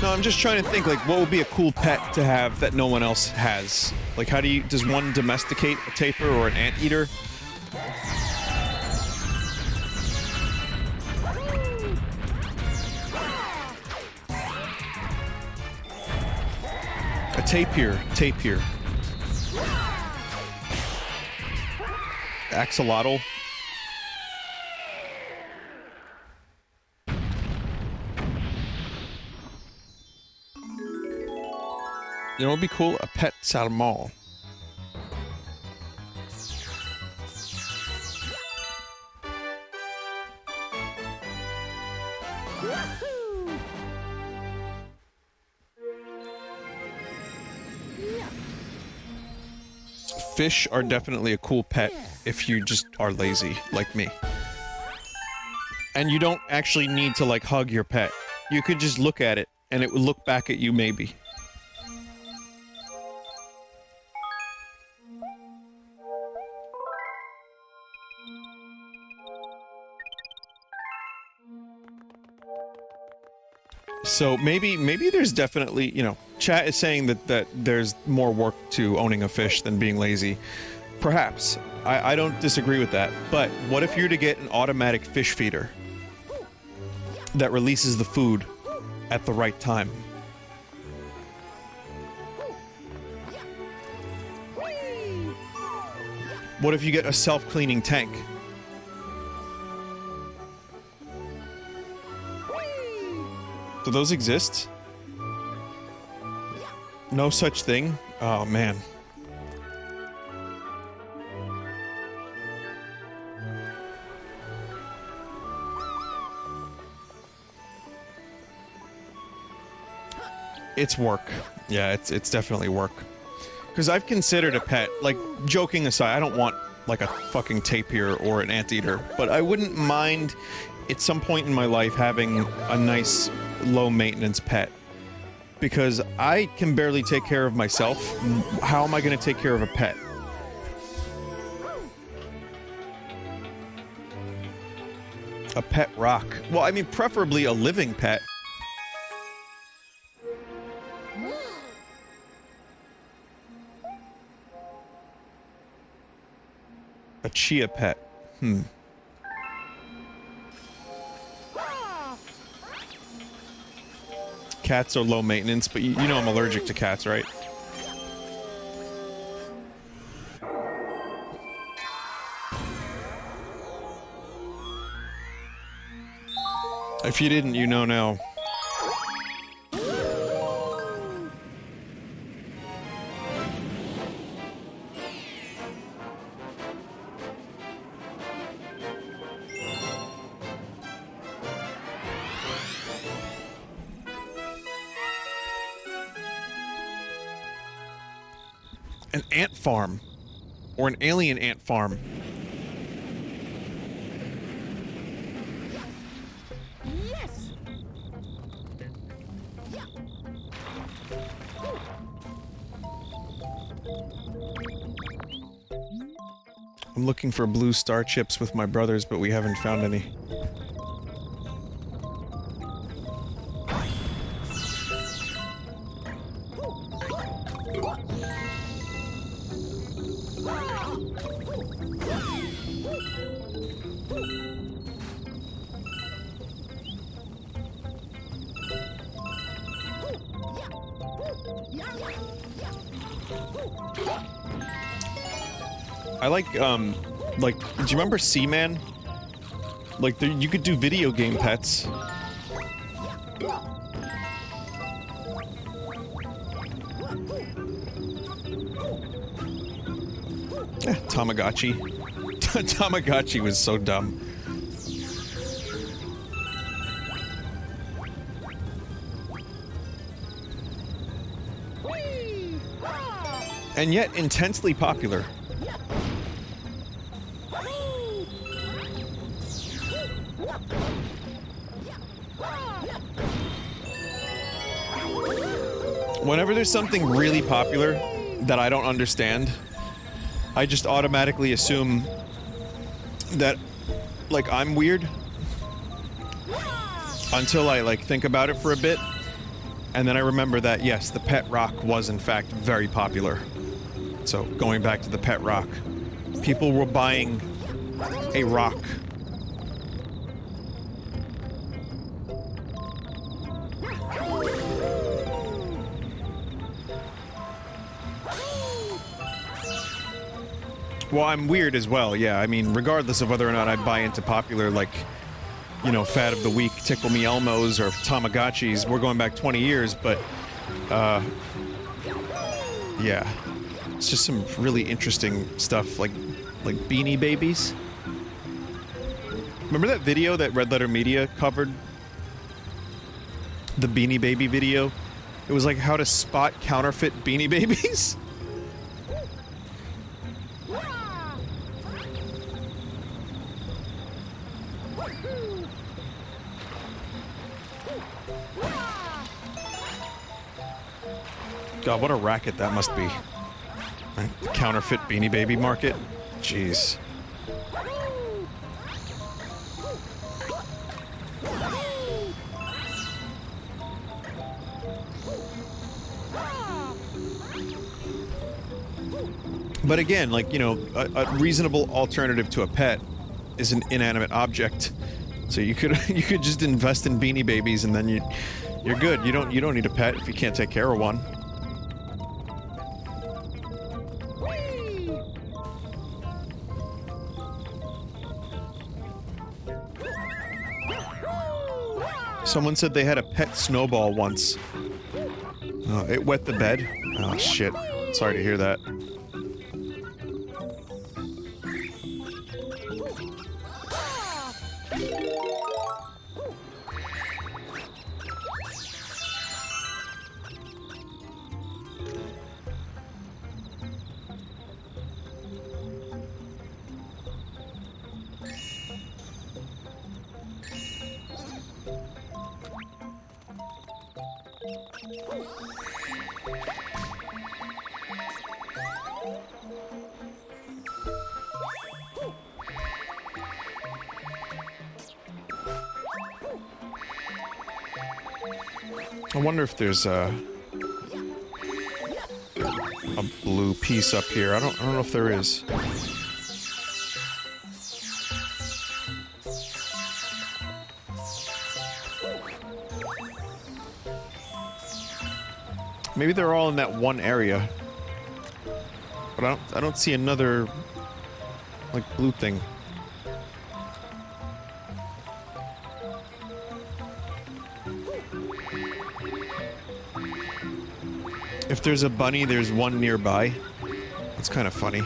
No, I'm just trying to think, like, what would be a cool pet to have that no one else has? Like, does one domesticate a taper or an anteater? A tapir. Axolotl. You know what would be cool? A pet salmon. Fish are definitely a cool pet if you just are lazy, like me. And you don't actually need to, like, hug your pet. You could just look at it, and it would look back at you, maybe. So maybe there's definitely, you know, chat is saying that there's more work to owning a fish than being lazy. Perhaps. I don't disagree with that. But what if you're to get an automatic fish feeder that releases the food at the right time? What if you get a self-cleaning tank? Do those exist? No such thing? Oh, man. It's work. Yeah, it's definitely work. Because I've considered a pet, like, joking aside, I don't want, like, a fucking tapir or an anteater, but I wouldn't mind at some point in my life having a nice low-maintenance pet. Because I can barely take care of myself. How am I going to take care of a pet? A pet rock. Well, I mean, preferably a living pet. A chia pet. Cats are low maintenance, but you know I'm allergic to cats, right? If you didn't, you know now. An ant farm. Or an alien ant farm. Yes. I'm looking for blue star chips with my brothers, but we haven't found any. Like, do you remember Seaman? Like, you could do video game pets. Tamagotchi. Tamagotchi was so dumb. and yet intensely popular. Whenever there's something really popular that I don't understand, I just automatically assume that, like, I'm weird until I, like, think about it for a bit, and then I remember that, yes, the pet rock was, in fact, very popular. So, going back to the pet rock, people were buying a rock. Well, I'm weird as well, yeah. I mean, regardless of whether or not I buy into popular, like, you know, Fad of the Week, Tickle Me Elmos, or Tamagotchis, we're going back 20 years, but, yeah. It's just some really interesting stuff, like Beanie Babies. Remember that video that Red Letter Media covered? The Beanie Baby video? It was like how to spot counterfeit Beanie Babies? God, what a racket that must be. The counterfeit Beanie Baby market? Jeez. But again, like, you know, a reasonable alternative to a pet is an inanimate object. So you could just invest in Beanie Babies and then you're good. You don't need a pet if you can't take care of one. Someone said they had a pet snowball once. Oh, it wet the bed. Oh, shit. Sorry to hear that. I wonder if there's a blue piece up here. I don't know if there is. Maybe they're all in that one area. But I don't see another like blue thing. If there's a bunny, there's one nearby. That's kind of funny.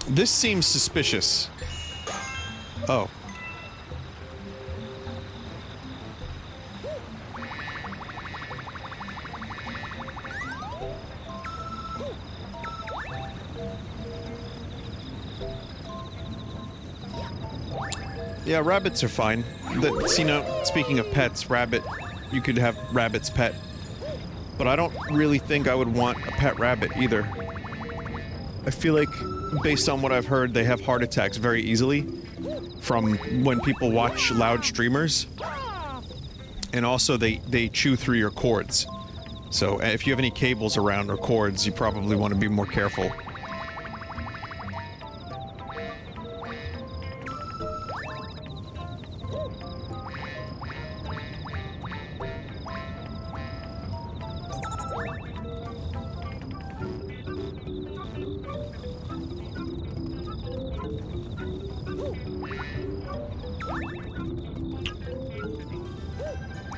This seems suspicious. Oh. Yeah, rabbits are fine. You know, speaking of pets, rabbit, you could have rabbit's pet. But I don't really think I would want a pet rabbit either. I feel like, based on what I've heard, they have heart attacks very easily from when people watch loud streamers. And also, they chew through your cords. So if you have any cables around or cords, you probably want to be more careful.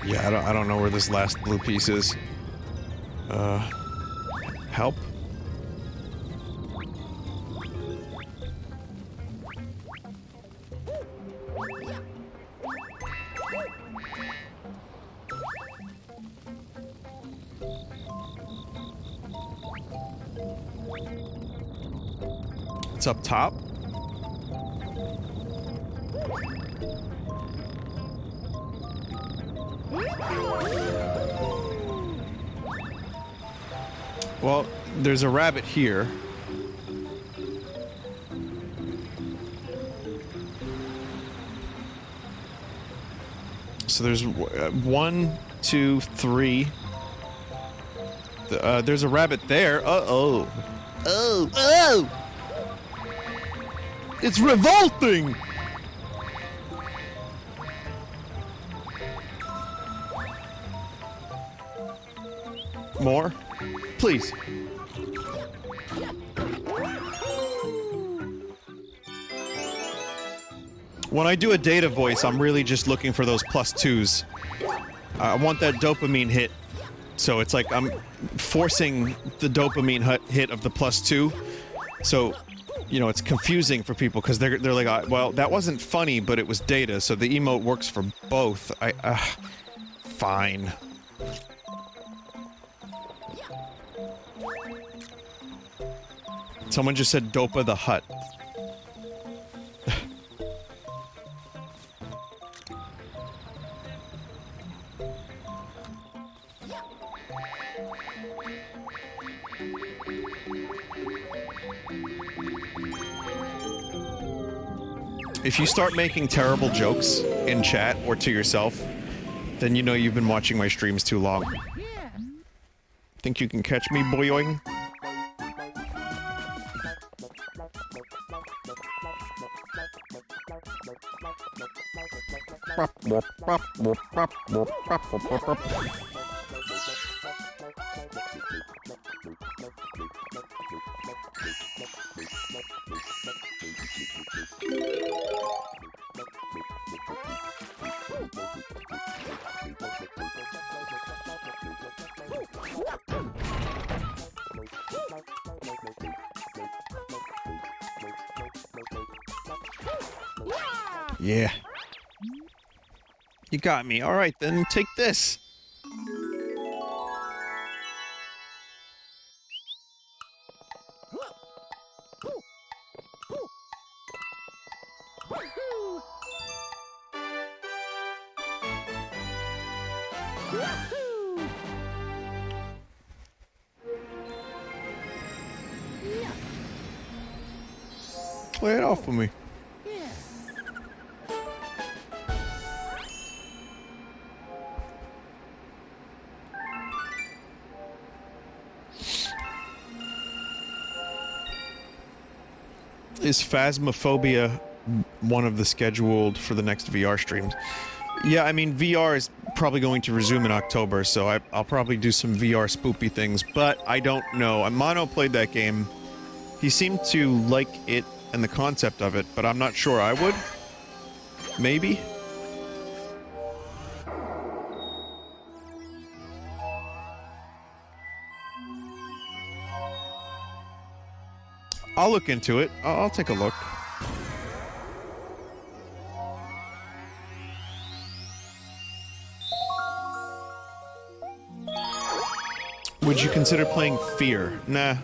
Yeah, I don't know where this last blue piece is. Help? It's up top. Well, there's a rabbit here. So there's 1, 2, 3. There's a rabbit there. Uh-oh. Oh, oh! It's revolting! More? Please. When I do a data voice, I'm really just looking for those +2s. I want that dopamine hit. So it's like I'm forcing the dopamine hit of the +2. So, you know, it's confusing for people because they're like, well, that wasn't funny, but it was data, so the emote works for both. Fine. Someone just said Dopa the Hut. If you start making terrible jokes in chat or to yourself, then you know you've been watching my streams too long. Think you can catch me, boyoing? Yeah. You got me. Alright, then take this. Play it off for me. Is Phasmophobia one of the scheduled for the next VR streams? Yeah, I mean, VR is probably going to resume in October, so I'll probably do some VR spoopy things, but I don't know. Mono played that game. He seemed to like it and the concept of it, but I'm not sure I would. Maybe? I'll look into it. I'll take a look. Would you consider playing Fear? Nah.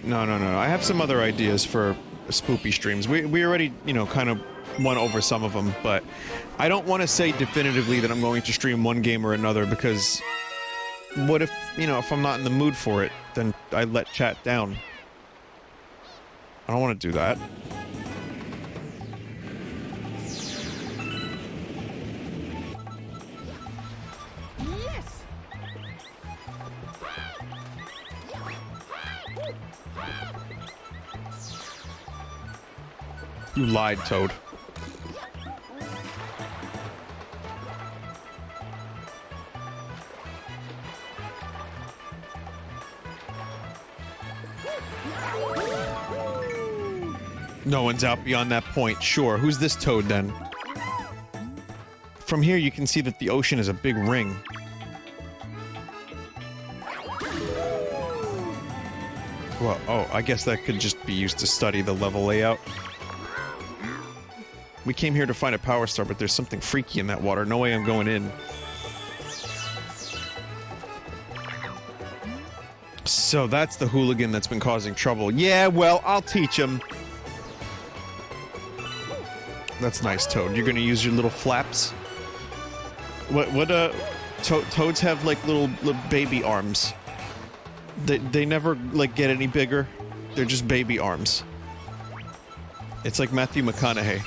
No. I have some other ideas for spoopy streams. We already, you know, kind of went over some of them, but I don't want to say definitively that I'm going to stream one game or another because what if, you know, if I'm not in the mood for it, then I let chat down. I don't want to do that. Yes. You lied, Toad. No one's out beyond that point. Sure, who's this Toad then? From here you can see that the ocean is a big ring. Well, oh, I guess that could just be used to study the level layout. We came here to find a power star, but there's something freaky in that water. No way I'm going in. So that's the hooligan that's been causing trouble. Yeah, well, I'll teach him. That's nice, Toad. You're gonna use your little flaps? Toads have, like, little baby arms. They never, like, get any bigger. They're just baby arms. It's like Matthew McConaughey.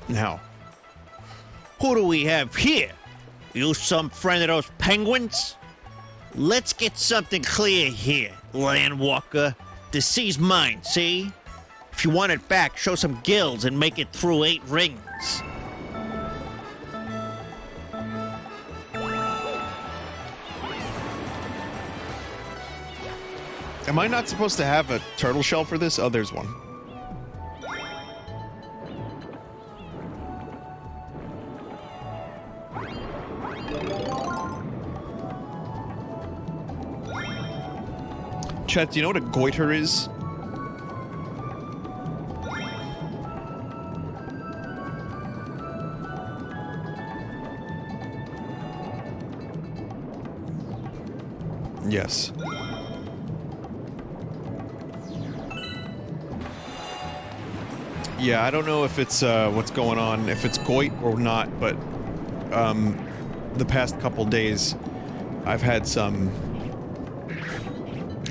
Now, Who do we have here? You some friend of those penguins? Let's get something clear here, Landwalker. The sea's mine, see? If you want it back, show some gills and make it through 8 rings. am I not supposed to have a turtle shell for this? Oh, there's one. Chet, do you know what a goiter is? Yes. Yeah, I don't know if it's what's going on, if it's goit or not, but the past couple days I've had some,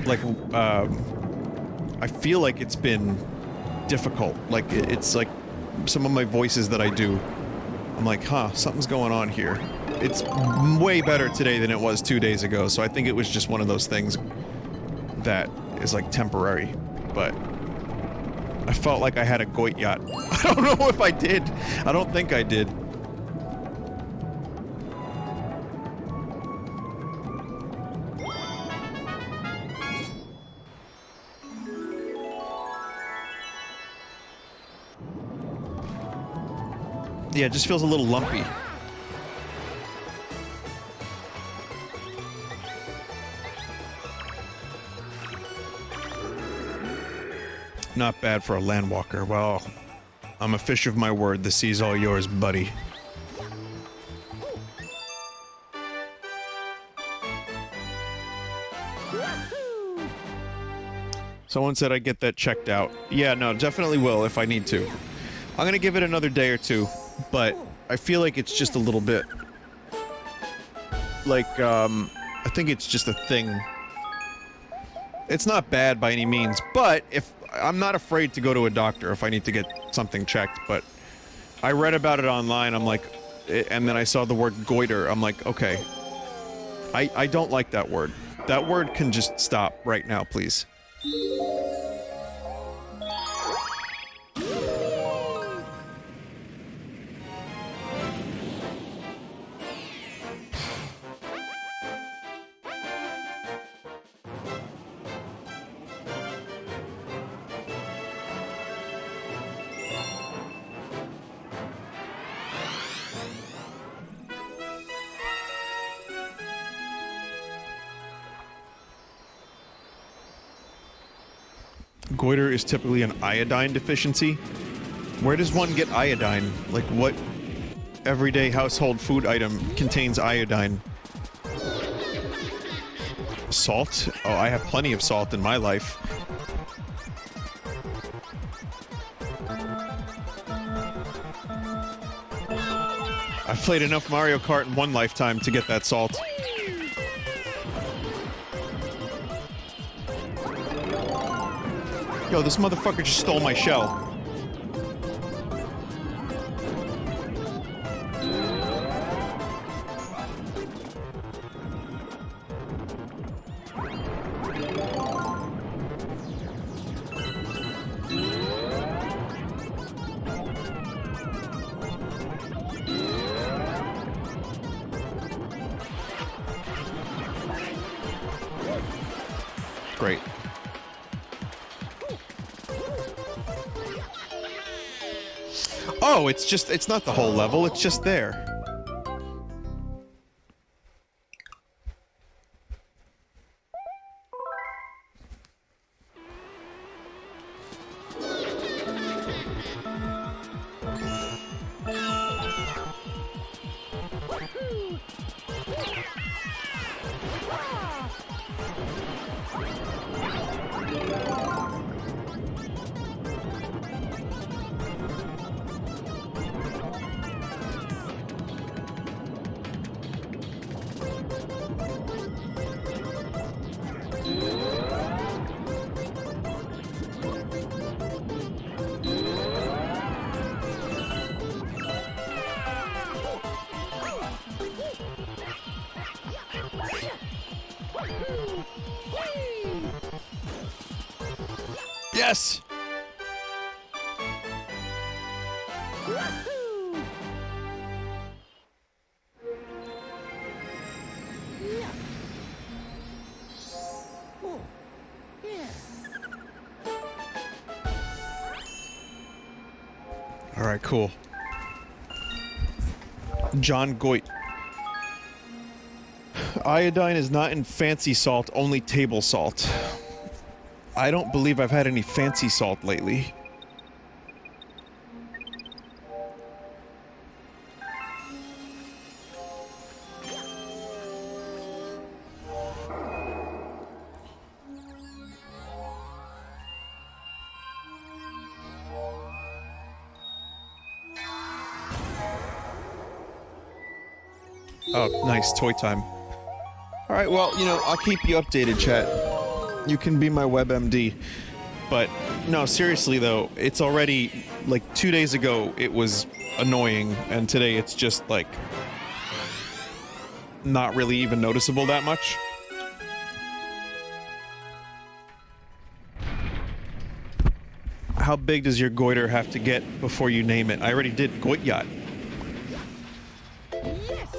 like, I feel like it's been difficult. Like, it's like some of my voices that I do, I'm like, huh, something's going on here. It's way better today than it was 2 days ago, so I think it was just one of those things that is, like, temporary, but I felt like I had a goit yacht. I don't know if I did. I don't think I did. Yeah, it just feels a little lumpy. Not bad for a landwalker. Well, I'm a fish of my word. The sea's all yours, buddy. Someone said I'd get that checked out. Yeah, no, definitely will if I need to. I'm gonna give it another day or two, but I feel like it's just a little bit... like, I think it's just a thing. It's not bad by any means, but if... I'm not afraid to go to a doctor if I need to get something checked, but I read about it online, I'm like... and then I saw the word goiter, I'm like, okay. I don't like that word. That word can just stop right now, please. Goiter is typically an iodine deficiency. Where does one get iodine? Like, what everyday household food item contains iodine? Salt? Oh, I have plenty of salt in my life. I've played enough Mario Kart in one lifetime to get that salt. Yo, this motherfucker just stole my shell. Great. Oh, it's not the whole level, it's just there. Yes! Woohoo! Yeah. Oh, yeah. Alright, cool. John Goit. Iodine is not in fancy salt, only table salt. I don't believe I've had any fancy salt lately. Oh, nice. Toy time. Alright, well, you know, I'll keep you updated, chat. You can be my WebMD. But, no, seriously, though, it's already, like, 2 days ago, it was annoying, and today it's just, like, not really even noticeable that much. How big does your goiter have to get before you name it? I already did Goit Yacht. Yes.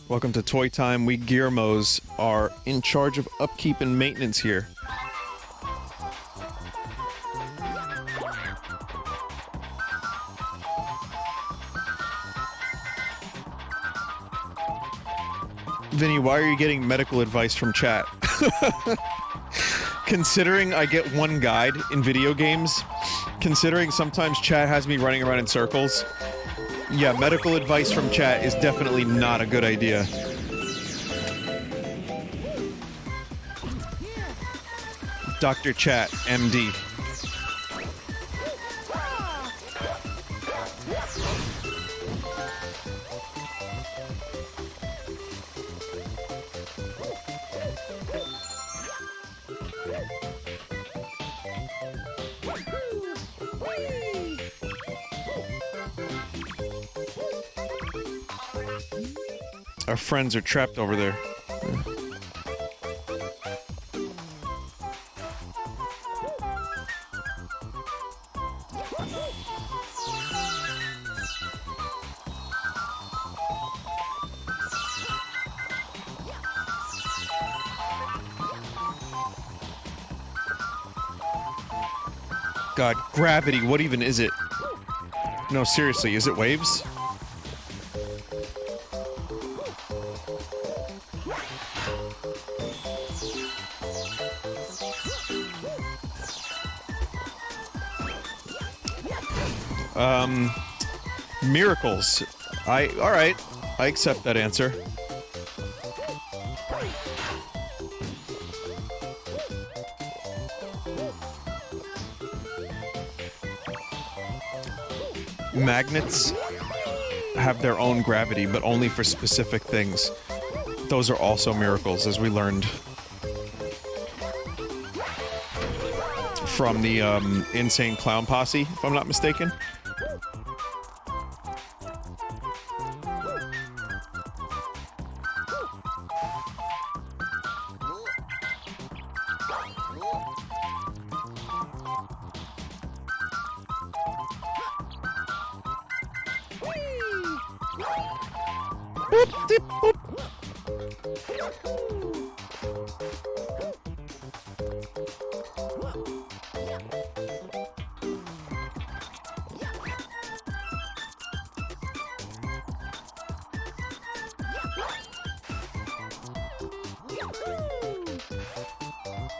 Welcome to Toy Time. We Guillermos are in charge of upkeep and maintenance here. Vinny, why are you getting medical advice from chat? Considering I get one guide in video games, considering sometimes chat has me running around in circles, yeah, medical advice from chat is definitely not a good idea. Dr. Chat, MD. Our friends are trapped over there. God, gravity, what even is it? No, seriously, is it waves? Miracles. Alright. I accept that answer. Magnets have their own gravity, but only for specific things. Those are also miracles, as we learned from the Insane Clown Posse, if I'm not mistaken.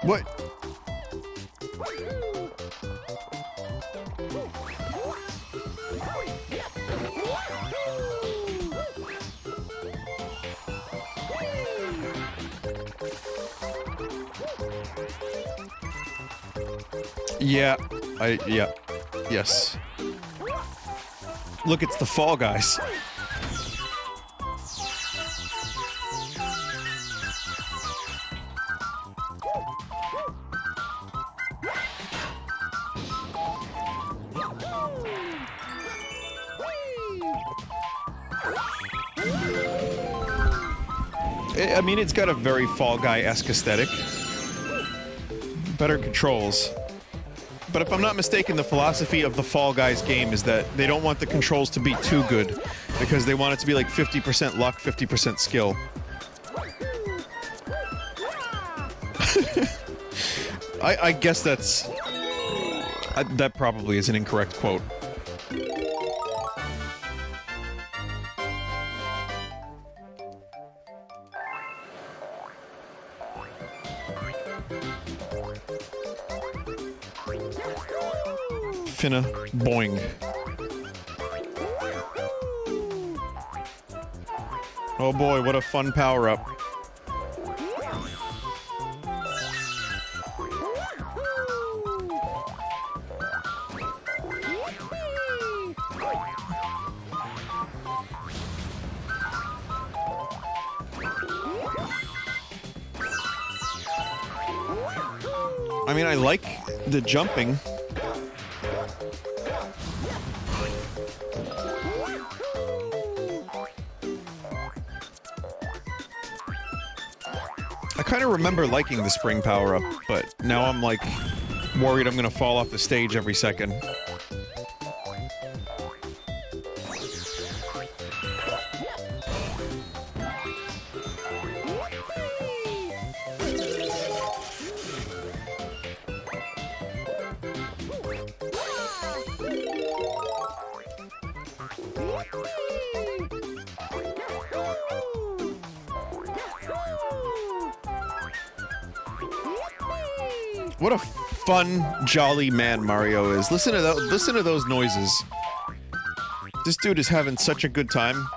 What? Yeah, yes. Look, it's the Fall Guys. I mean, it's got a very Fall Guy-esque aesthetic. Better controls. But if I'm not mistaken, the philosophy of the Fall Guys game is that they don't want the controls to be too good, because they want it to be like 50% luck, 50% skill. I guess that's... that probably is an incorrect quote. Finna boing. Oh boy, what a fun power-up. I mean, I like the jumping. I kind of remember liking the spring power-up, but now I'm like worried I'm gonna fall off the stage every second. What a fun, jolly man Mario is. Listen to those noises. This dude is having such a good time.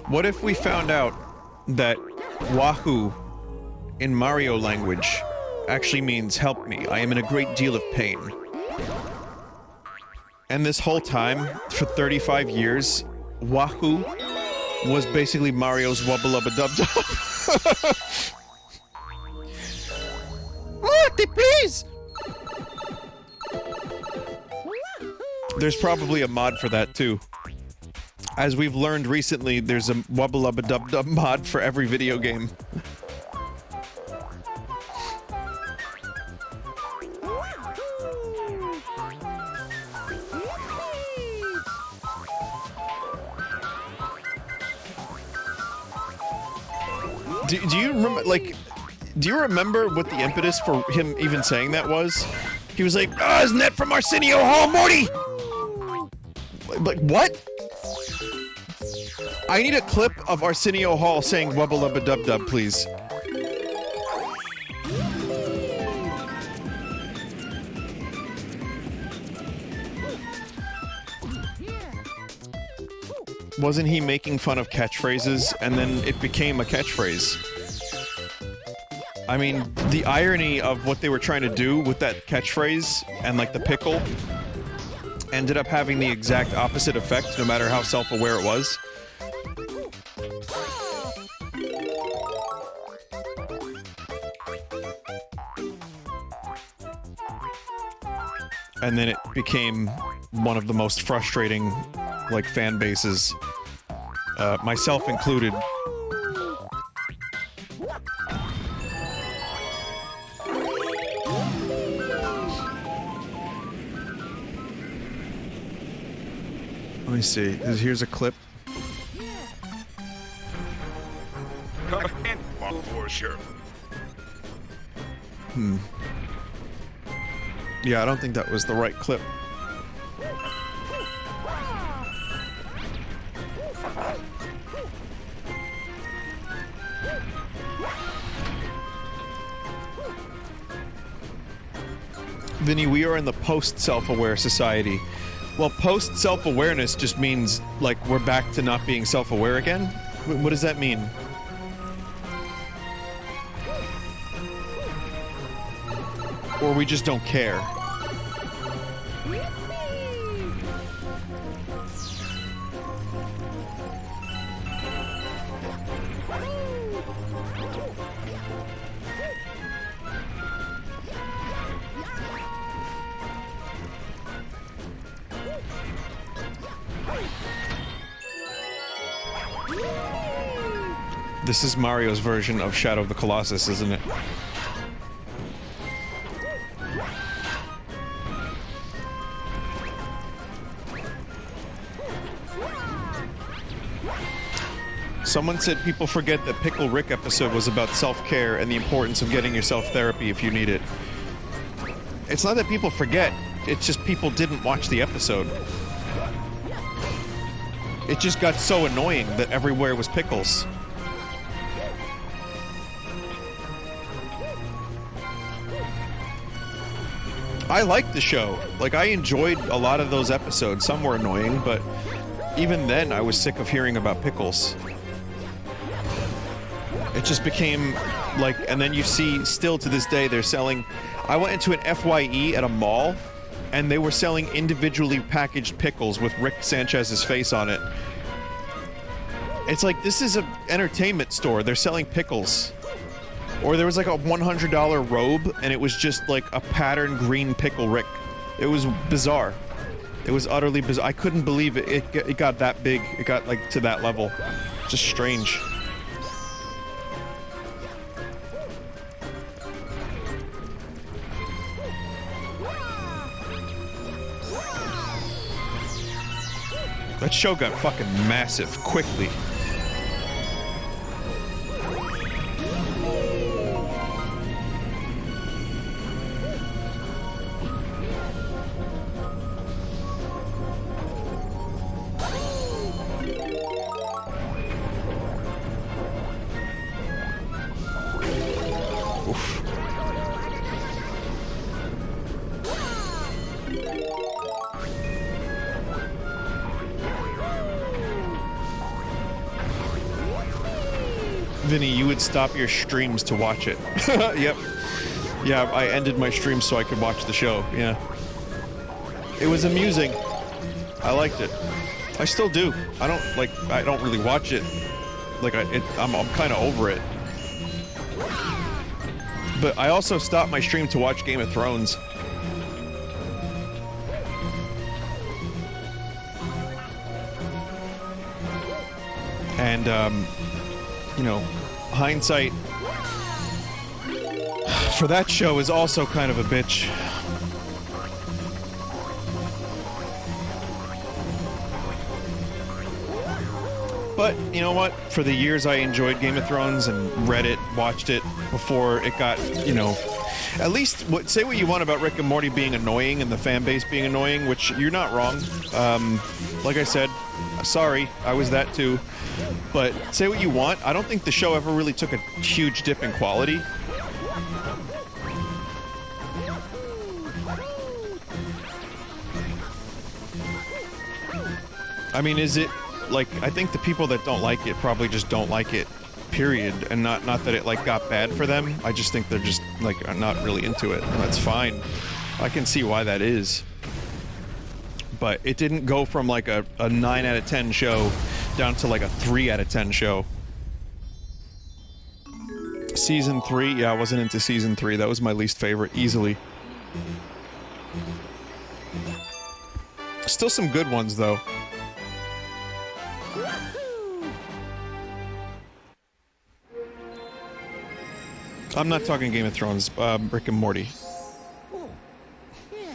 What if we found out that Wahoo in Mario language actually means help me, I am in a great deal of pain. And this whole time, for 35 years, Wahoo was basically Mario's wubba-lubba-dub-dub. Marty, please! There's probably a mod for that too. As we've learned recently, there's a wubba-lubba-dub-dub mod for every video game. Do you remember, like, do you remember what the impetus for him even saying that was? He was like, "Oh, isn't that from Arsenio Hall, Morty?" Like, what? I need a clip of Arsenio Hall saying wubba lubba dub dub, please. Wasn't he making fun of catchphrases, and then it became a catchphrase? I mean, the irony of what they were trying to do with that catchphrase, and like the pickle, ended up having the exact opposite effect, no matter how self-aware it was. And then it became one of the most frustrating, like, fan bases, myself included. Let me see. Here's a clip. Yeah, I don't think that was the right clip. Vinny, we are in the post-self-aware society. Well, post-self-awareness just means, like, we're back to not being self-aware again? What does that mean? Or we just don't care? This is Mario's version of Shadow of the Colossus, isn't it? Someone said people forget that Pickle Rick episode was about self-care and the importance of getting yourself therapy if you need it. It's not that people forget, it's just people didn't watch the episode. It just got so annoying that everywhere was pickles. I liked the show. Like, I enjoyed a lot of those episodes. Some were annoying, but even then I was sick of hearing about pickles. It just became like, and then you see, still to this day, they're selling... I went into an FYE at a mall, and they were selling individually packaged pickles with Rick Sanchez's face on it. It's like, this is an entertainment store. They're selling pickles. Or there was like a $100 robe, and it was just like a patterned green pickle Rick. It was bizarre. It was utterly bizarre. I couldn't believe it. It got that big. It got like to that level. Just strange. That show got fucking massive quickly. Oof. Vinny, you would stop your streams to watch it. Yep. Yeah, I ended my stream so I could watch the show, yeah. It was amusing. I liked it. I still do. I don't really watch it. Like, I'm kind of over it. But I also stopped my stream to watch Game of Thrones. And, you know, hindsight for that show is also kind of a bitch. But, you know what? For the years I enjoyed Game of Thrones and read it, watched it before it got, you know... At least, say what you want about Rick and Morty being annoying and the fan base being annoying, which you're not wrong. Like I said, sorry, I was that too. But say what you want, I don't think the show ever really took a huge dip in quality. I mean, is it, like, I think the people that don't like it probably just don't like it, period. And not that it, like, got bad for them. I just think they're just, like, not really into it. And that's fine. I can see why that is. But it didn't go from, like, a 9 out of 10 show down to, like, a 3 out of 10 show. Season 3? Yeah, I wasn't into Season 3. That was my least favorite, easily. Still some good ones, though. I'm not talking Game of Thrones, Rick and Morty. Oh, yeah.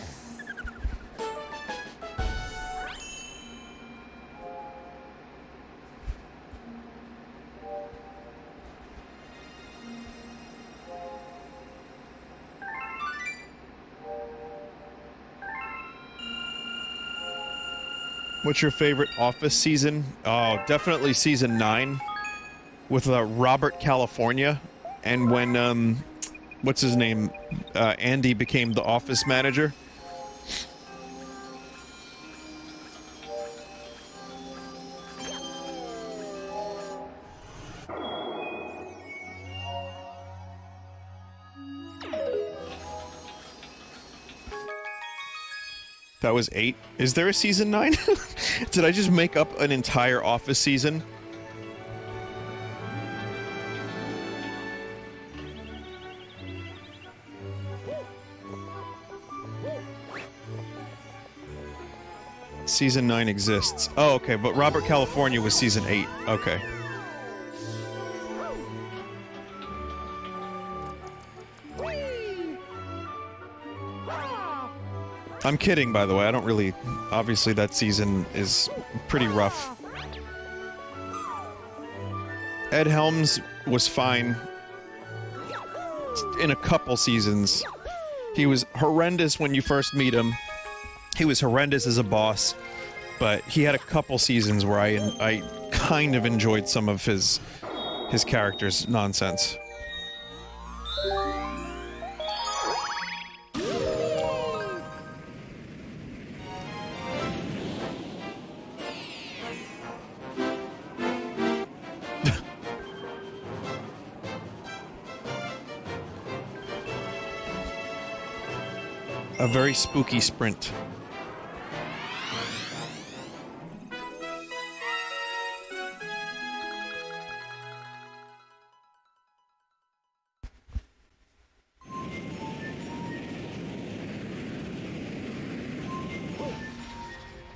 What's your favorite Office season? Oh, definitely season 9 with Robert California, and when what's his name, Andy became the office manager. That was 8. Is there a season 9? Did I just make up an entire Office season? Season 9 exists. Oh, okay, but Robert California was season 8. Okay. I'm kidding, by the way. I don't really... Obviously, that season is pretty rough. Ed Helms was fine in a couple seasons. He was horrendous when you first meet him. He was horrendous as a boss, but he had a couple seasons where I kind of enjoyed some of his character's nonsense. A very spooky sprint.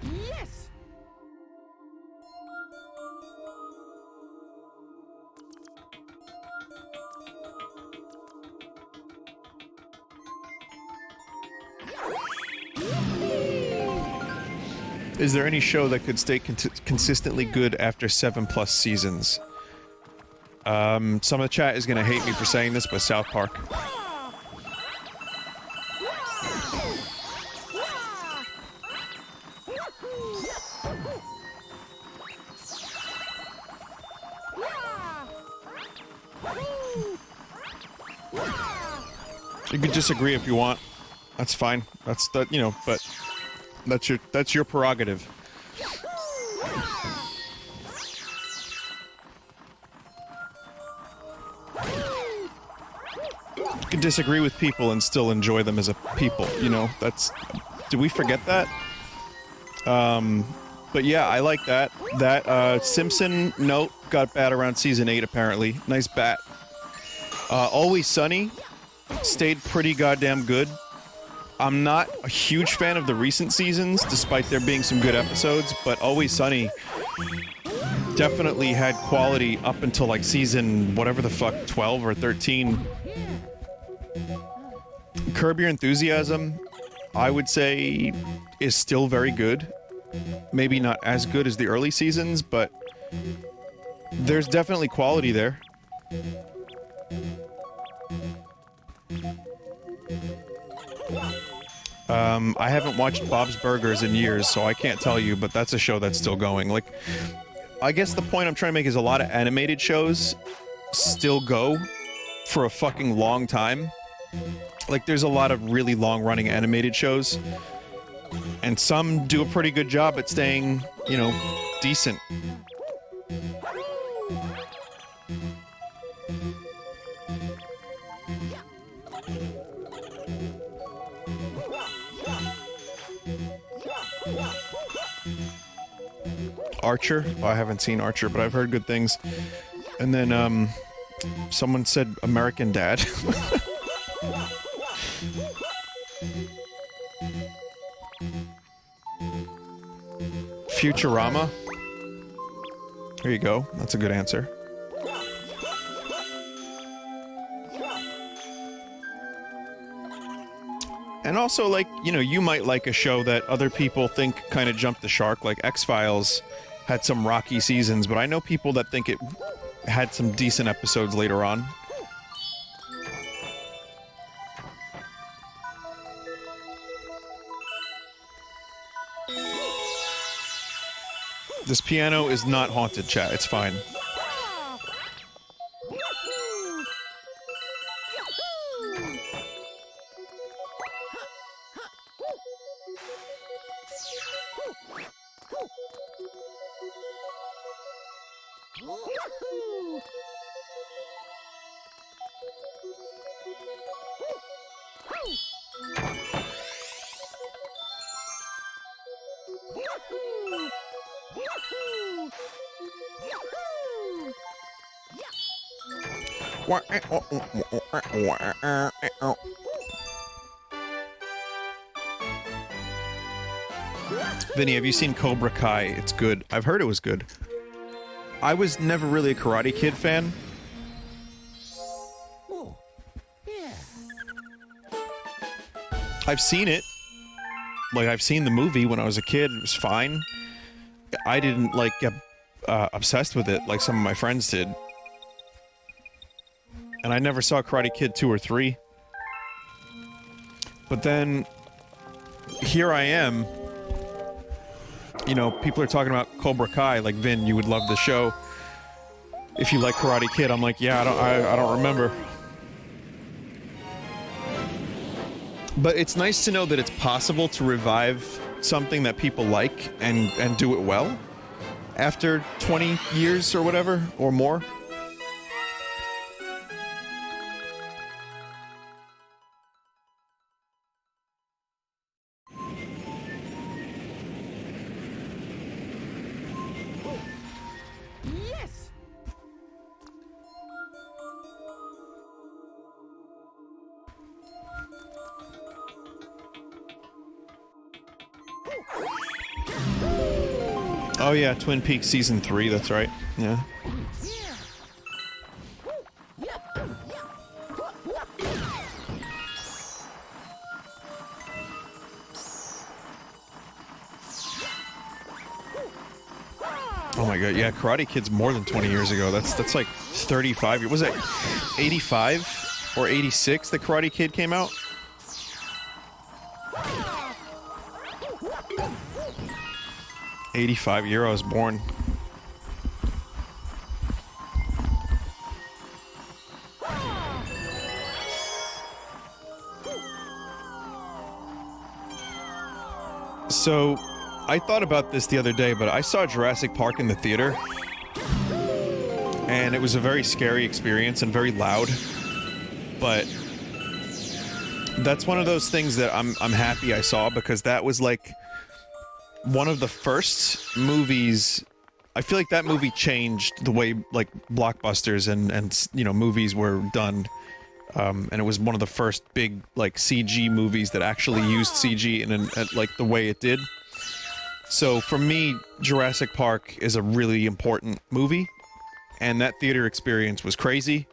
Yes! Is there any show that could stay consistently good after 7+ seasons? Some of the chat is gonna hate me for saying this, but South Park. You could disagree if you want. That's fine. That's that, you know, but that's your prerogative. You can disagree with people and still enjoy them as a people, you know? That's... Do we forget that? But yeah, I like that. That, Simpson note got bad around season 8, apparently. Nice bat. Always Sunny stayed pretty goddamn good. I'm not a huge fan of the recent seasons, despite there being some good episodes, but Always Sunny definitely had quality up until, like, season whatever the fuck, 12 or 13. Curb Your Enthusiasm, I would say, is still very good. Maybe not as good as the early seasons, but there's definitely quality there. I haven't watched Bob's Burgers in years, so I can't tell you, but that's a show that's still going. Like, I guess the point I'm trying to make is a lot of animated shows still go for a fucking long time. Like, there's a lot of really long-running animated shows, and some do a pretty good job at staying, you know, decent. Archer? Oh, I haven't seen Archer, but I've heard good things. And then, someone said American Dad. Futurama? There you go. That's a good answer. And also, like, you know, you might like a show that other people think kind of jumped the shark, like X-Files had some rocky seasons, but I know people that think it had some decent episodes later on. This piano is not haunted, chat. It's fine. Vinny, have you seen Cobra Kai? It's good. I've heard it was good. I was never really a Karate Kid fan. Oh, yeah. I've seen it. Like, I've seen the movie when I was a kid. It was fine. I didn't, like, get obsessed with it like some of my friends did. And I never saw Karate Kid 2 or 3. But then, here I am. You know, people are talking about Cobra Kai, like, Vin, you would love the show. If you like Karate Kid, I'm like, yeah, I don't remember. But it's nice to know that it's possible to revive something that people like and do it well after 20 years or whatever, or more. Yes. Oh yeah, Twin Peaks Season 3, that's right. Yeah. Oh my god, yeah, Karate Kid's more than 20 years ago. That's like 35 years. Was it 85 or 86 that Karate Kid came out? '85 I was born. So, I thought about this the other day, but I saw Jurassic Park in the theater, and it was a very scary experience and very loud. But that's one of those things that I'm happy I saw, because that was like one of the first movies. I feel like that movie changed the way like blockbusters and you know, movies were done. And it was one of the first big like CG movies that actually used CG in like the way it did. So for me, Jurassic Park is a really important movie, and that theater experience was crazy.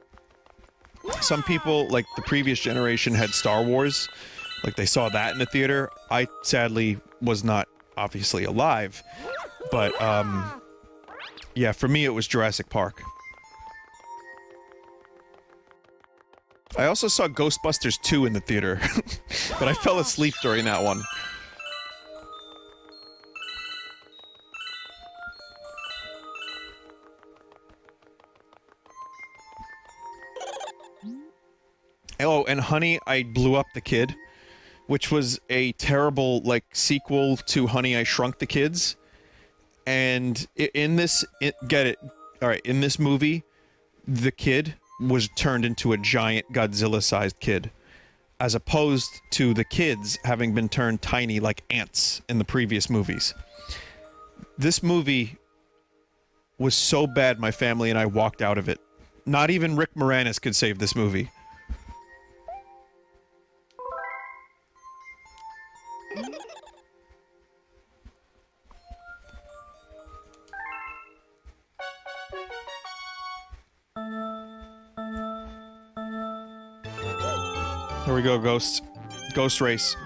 Some people, like the previous generation, had Star Wars, like they saw that in the theater. I sadly was not obviously alive, but yeah, for me it was Jurassic Park. I also saw Ghostbusters 2 in the theater, but I fell asleep during that one. Oh, and Honey, I Blew Up the Kid, which was a terrible, like, sequel to Honey, I Shrunk the Kids. And in this, get it, alright, in this movie, the kid was turned into a giant Godzilla-sized kid, as opposed to the kids having been turned tiny like ants in the previous movies. This movie was so bad my family and I walked out of it. Not even Rick Moranis could save this movie. Here we go, Ghost. Ghost Race.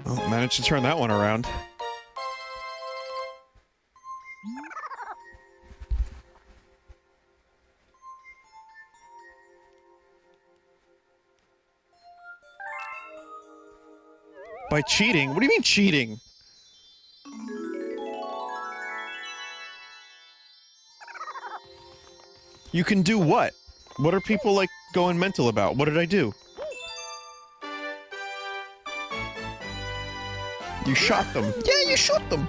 Well, managed to turn that one around. By cheating? What do you mean cheating? You can do what? What are people, like, going mental about? What did I do? You shot them. Yeah, you shot them.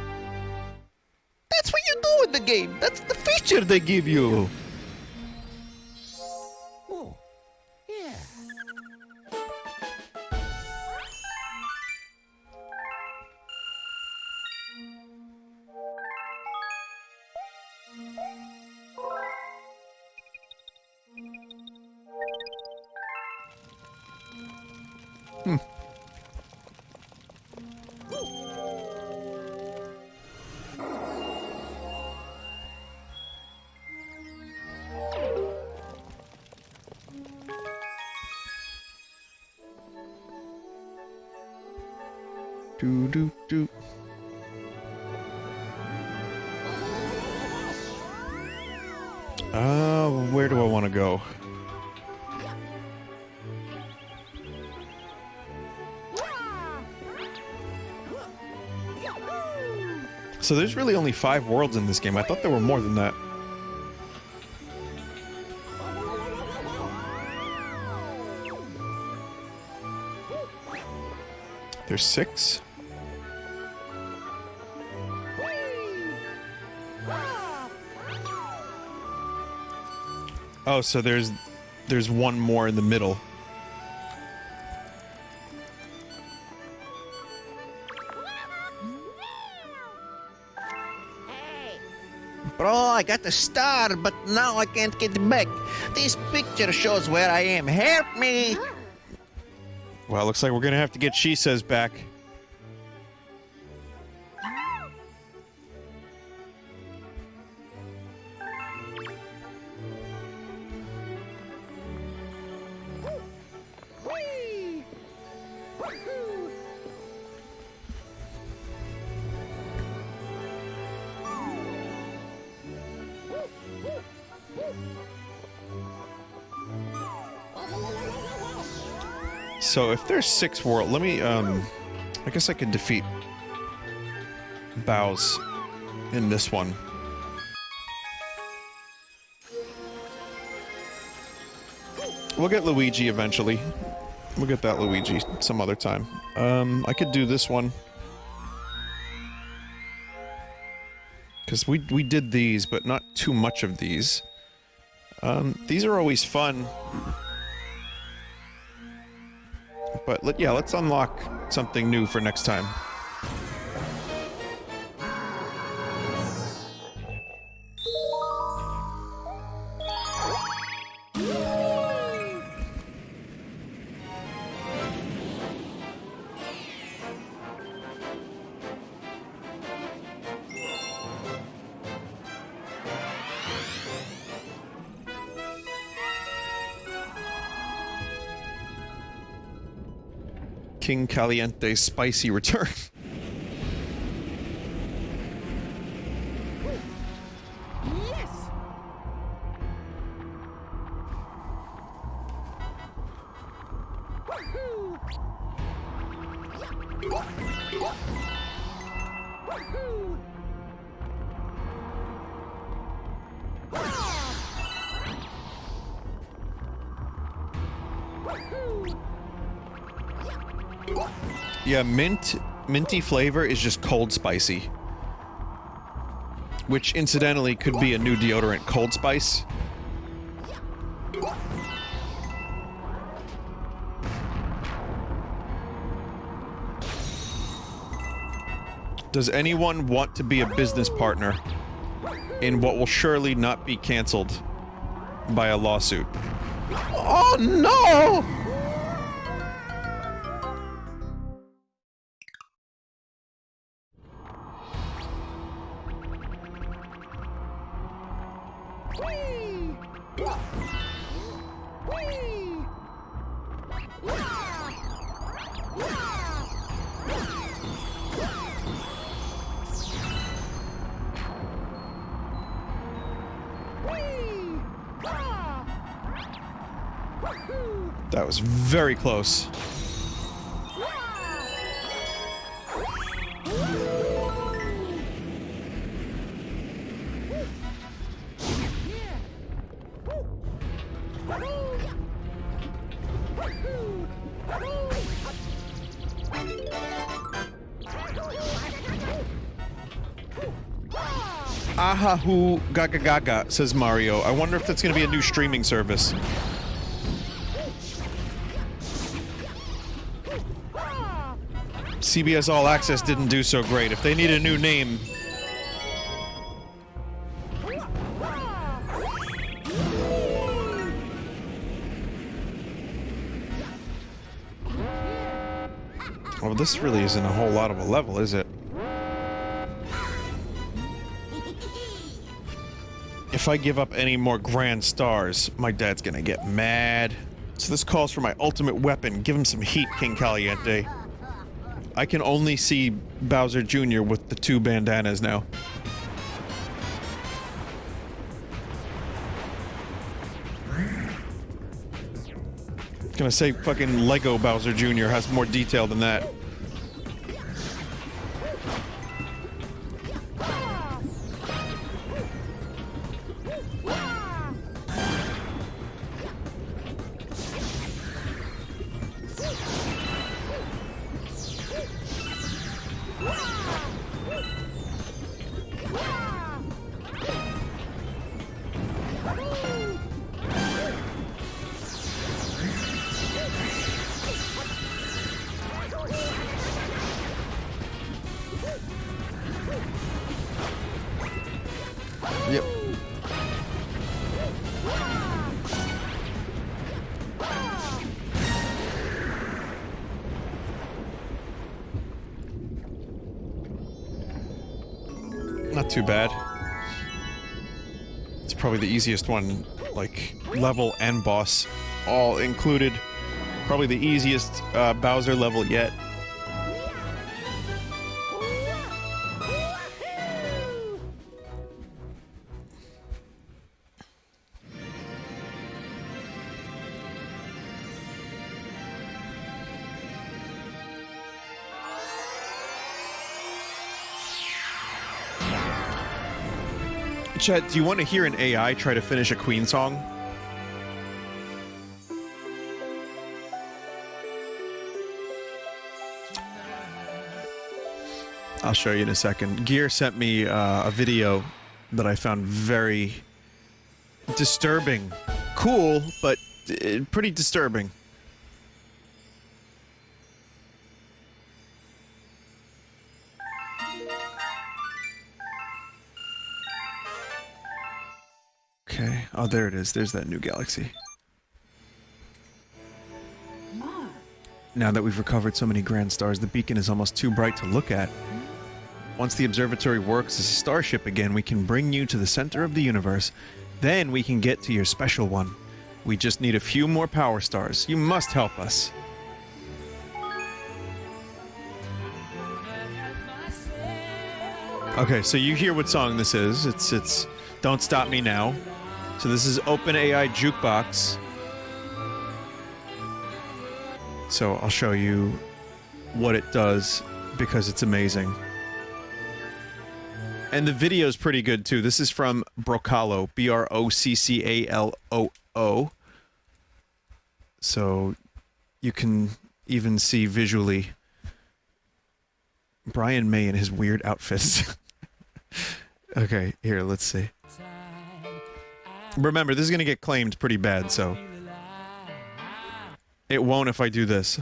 That's what you do in the game. That's the feature they give you. Oh, yeah. Do do do. Where do I want to go? So there's really only 5 worlds in this game. I thought there were more than that. There's 6? Oh, so there's one more in the middle. Bro, I got the star, but now I can't get it back. This picture shows where I am. Help me! Well, looks like we're gonna have to get She Says back. So if there's 6 world, let me, I guess I could defeat Bowser in this one. We'll get Luigi eventually. We'll get that Luigi some other time. I could do this one. Because we did these, but not too much of these. These are always fun. But yeah, let's unlock something new for next time. King Caliente's spicy return. Yes. Woohoo! Woohoo! Yeah, minty flavor is just cold spicy. Which, incidentally, could be a new deodorant, Cold Spice. Does anyone want to be a business partner in what will surely not be canceled by a lawsuit? Oh no! That was very close. Ahahu Gaga Gaga, says Mario. I wonder if that's going to be a new streaming service. CBS All Access didn't do so great. If they need a new name... Well, this really isn't a whole lot of a level, is it? If I give up any more grand stars, my dad's gonna get mad. So this calls for my ultimate weapon. Give him some heat, King Caliente. I can only see Bowser Jr. with the 2 bandanas now. Gonna say fucking Lego Bowser Jr. has more detail than that. Yep. Not too bad. It's probably the easiest one, like, level and boss all included. Probably the easiest Bowser level yet. Chet, do you want to hear an AI try to finish a Queen song? I'll show you in a second. Gear sent me a video that I found very disturbing. Cool, but pretty disturbing. Okay. Oh, there it is. There's that new galaxy. Now that we've recovered so many grand stars, the beacon is almost too bright to look at. Once the observatory works as a starship again, we can bring you to the center of the universe. Then we can get to your special one. We just need a few more power stars. You must help us. Okay, so you hear what song this is. It's Don't Stop Me Now. So this is OpenAI Jukebox. So I'll show you what it does because it's amazing. And the video is pretty good too. This is from Broccalo, Broccaloo. So you can even see visually Brian May in his weird outfits. Okay, here, let's see. Remember, this is gonna get claimed pretty bad, so it won't if I do this.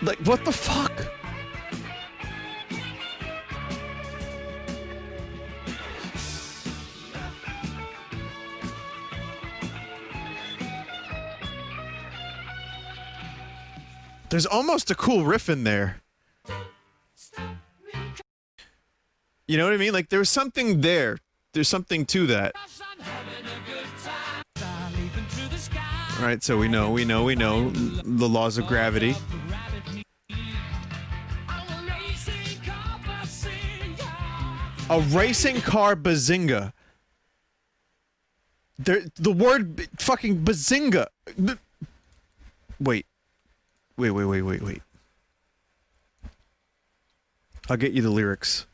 Like, what the fuck? There's almost a cool riff in there. You know what I mean? Like, there's something there. There's something to that. Alright, so we know the laws of gravity. A racing car bazinga. The word fucking bazinga. Wait. Wait. I'll get you the lyrics.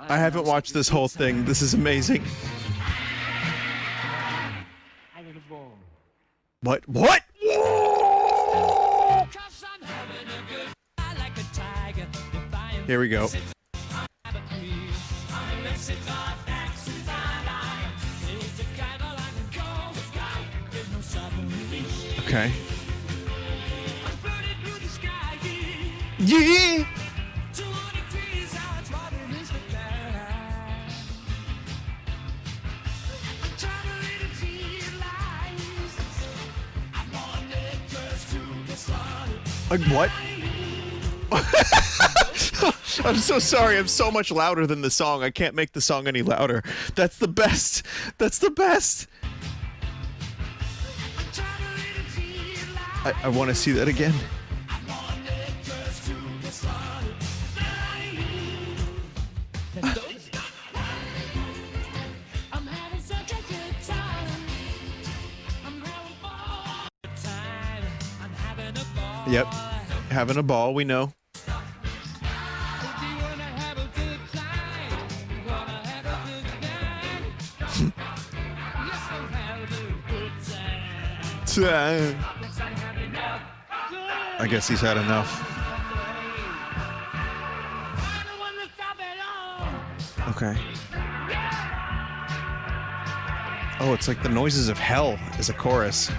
I haven't watched this whole thing. This is amazing. What? What? Here we go. Okay. Yeah. Like what? I'm so sorry. I'm so much louder than the song. I can't make the song any louder. That's the best. That's the best. I want to see that again. Yep. Having a ball, we know. I guess he's had enough. Okay. Oh, it's like the noises of hell as a chorus.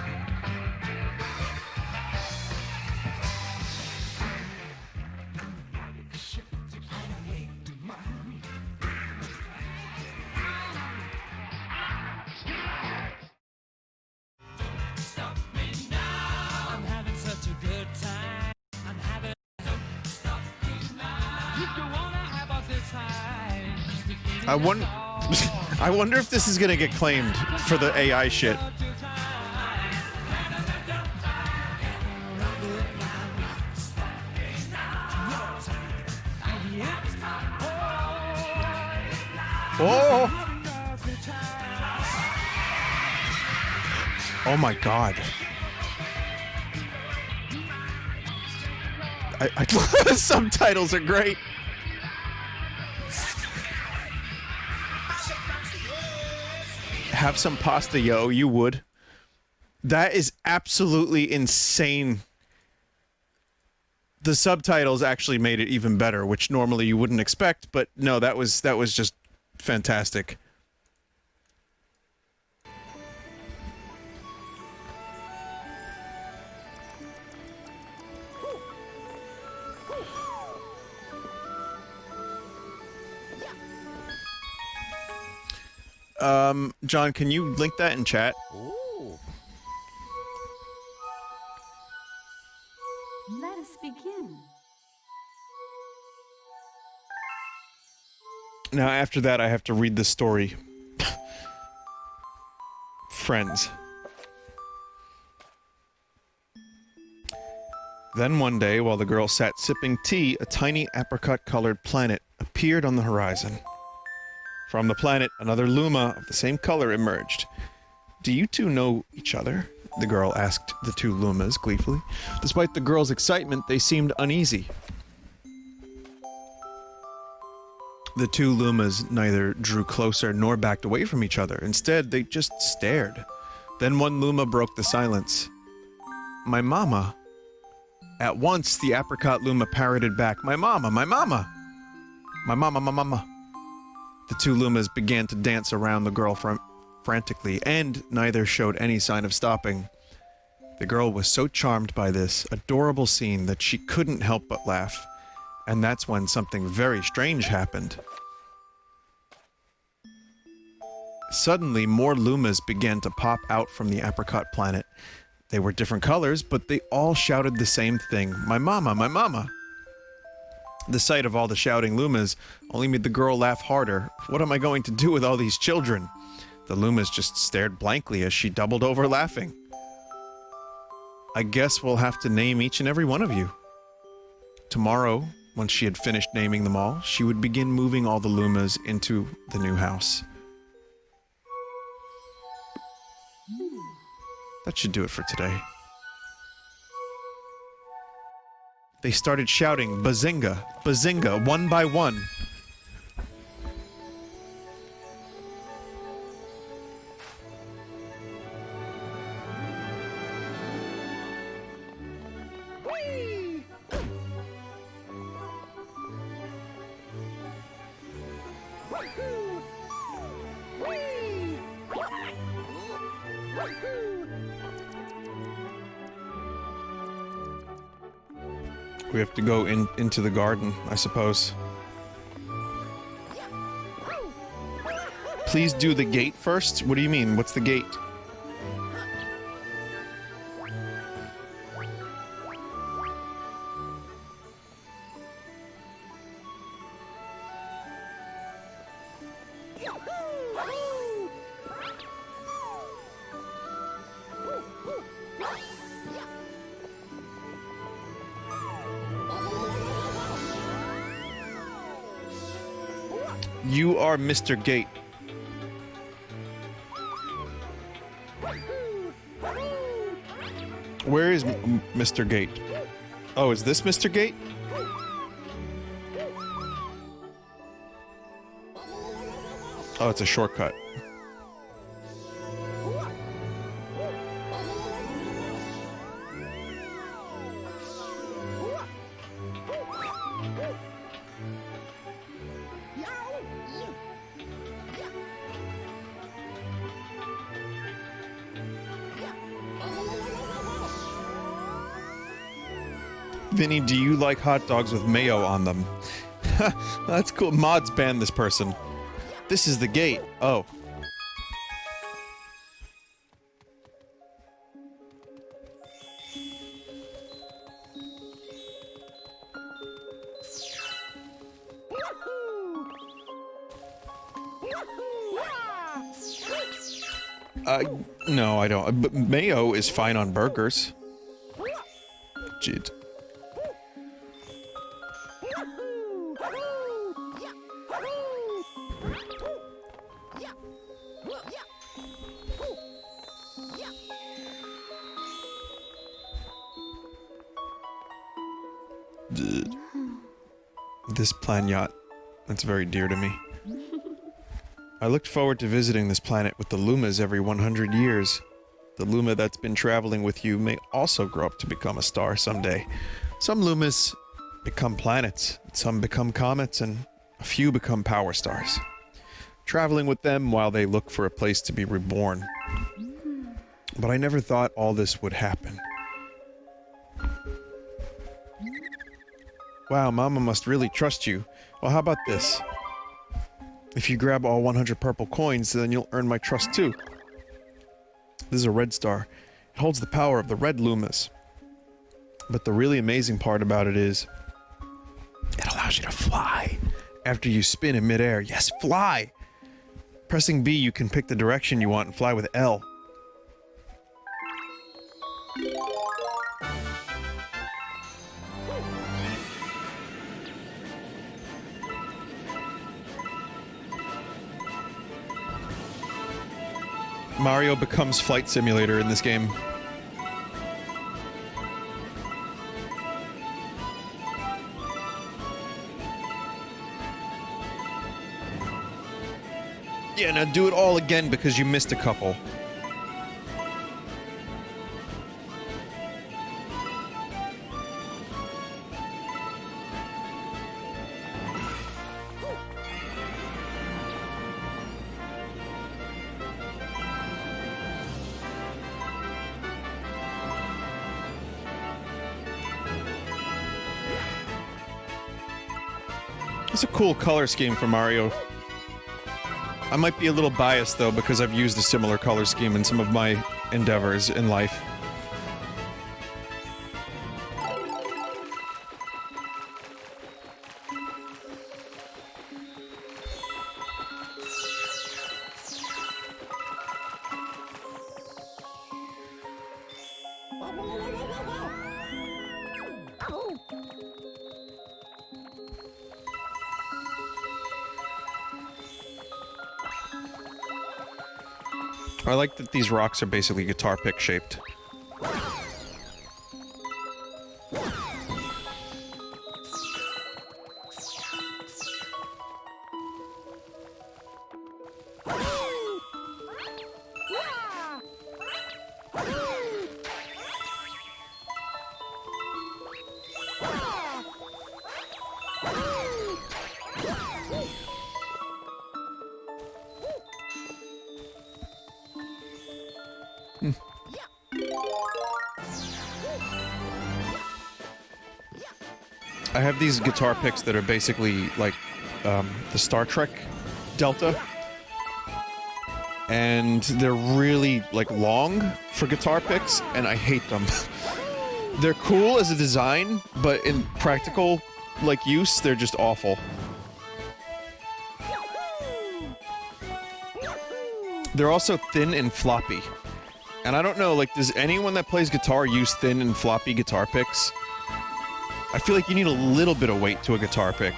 I wonder if this is gonna get claimed for the AI shit. Oh! Oh my god. The subtitles are great. Have some pasta, yo. You would. That is absolutely insane. The subtitles actually made it even better, which normally you wouldn't expect, but no, that was just fantastic. John, can you link that in chat? Ooh. Let us begin. Now, after that, I have to read the story. Friends. Then one day, while the girl sat sipping tea, a tiny apricot-colored planet appeared on the horizon. From the planet, another Luma of the same color emerged. "Do you two know each other?" the girl asked the two Lumas gleefully. Despite the girl's excitement, they seemed uneasy. The two Lumas neither drew closer nor backed away from each other. Instead, they just stared. Then one Luma broke the silence. "My mama." At once, the apricot Luma parroted back, "My mama, my mama! My mama, my mama." The two Lumas began to dance around the girl frantically, and neither showed any sign of stopping. The girl was so charmed by this adorable scene that she couldn't help but laugh. And that's when something very strange happened. Suddenly, more Lumas began to pop out from the apricot planet. They were different colors, but they all shouted the same thing. My mama, my mama. The sight of all the shouting Lumas only made the girl laugh harder. What am I going to do with all these children? The Lumas just stared blankly as she doubled over laughing. I guess we'll have to name each and every one of you. Tomorrow, once she had finished naming them all, she would begin moving all the Lumas into the new house. That should do it for today. They started shouting, Bazinga, Bazinga, one by one. We have to go into the garden, I suppose. Please do the gate first? What do you mean? What's the gate? You are Mr. Gate. Where is Mr. Gate? Oh, is this Mr. Gate? Oh, it's a shortcut. Vinny, do you like hot dogs with mayo on them? That's cool. Mods banned this person. This is the gate. Oh. No, I don't. But mayo is fine on burgers. Jid. This plan yacht, that's very dear to me. I looked forward to visiting this planet with the Lumas every 100 years. The Luma that's been traveling with you may also grow up to become a star someday. Some Lumas become planets, some become comets, and a few become power stars. Traveling with them while they look for a place to be reborn. But I never thought all this would happen. Wow, Mama must really trust you. Well, how about this? If you grab all 100 purple coins, then you'll earn my trust too. This is a red star. It holds the power of the red Lumas. But the really amazing part about it is, it allows you to fly. After you spin in midair, yes, fly! Pressing B, you can pick the direction you want and fly with L. Mario becomes Flight Simulator in this game. Yeah, now do it all again because you missed a couple. It's a cool color scheme for Mario. I might be a little biased, though, because I've used a similar color scheme in some of my endeavors in life. I like that these rocks are basically guitar pick shaped. I have these guitar picks that are basically like the Star Trek Delta, and they're really like long for guitar picks, and I hate them. They're cool as a design, but in practical like use, they're just awful. They're also thin and floppy, and I don't know, like, does anyone that plays guitar use thin and floppy guitar picks? I feel like you need a little bit of weight to a guitar pick.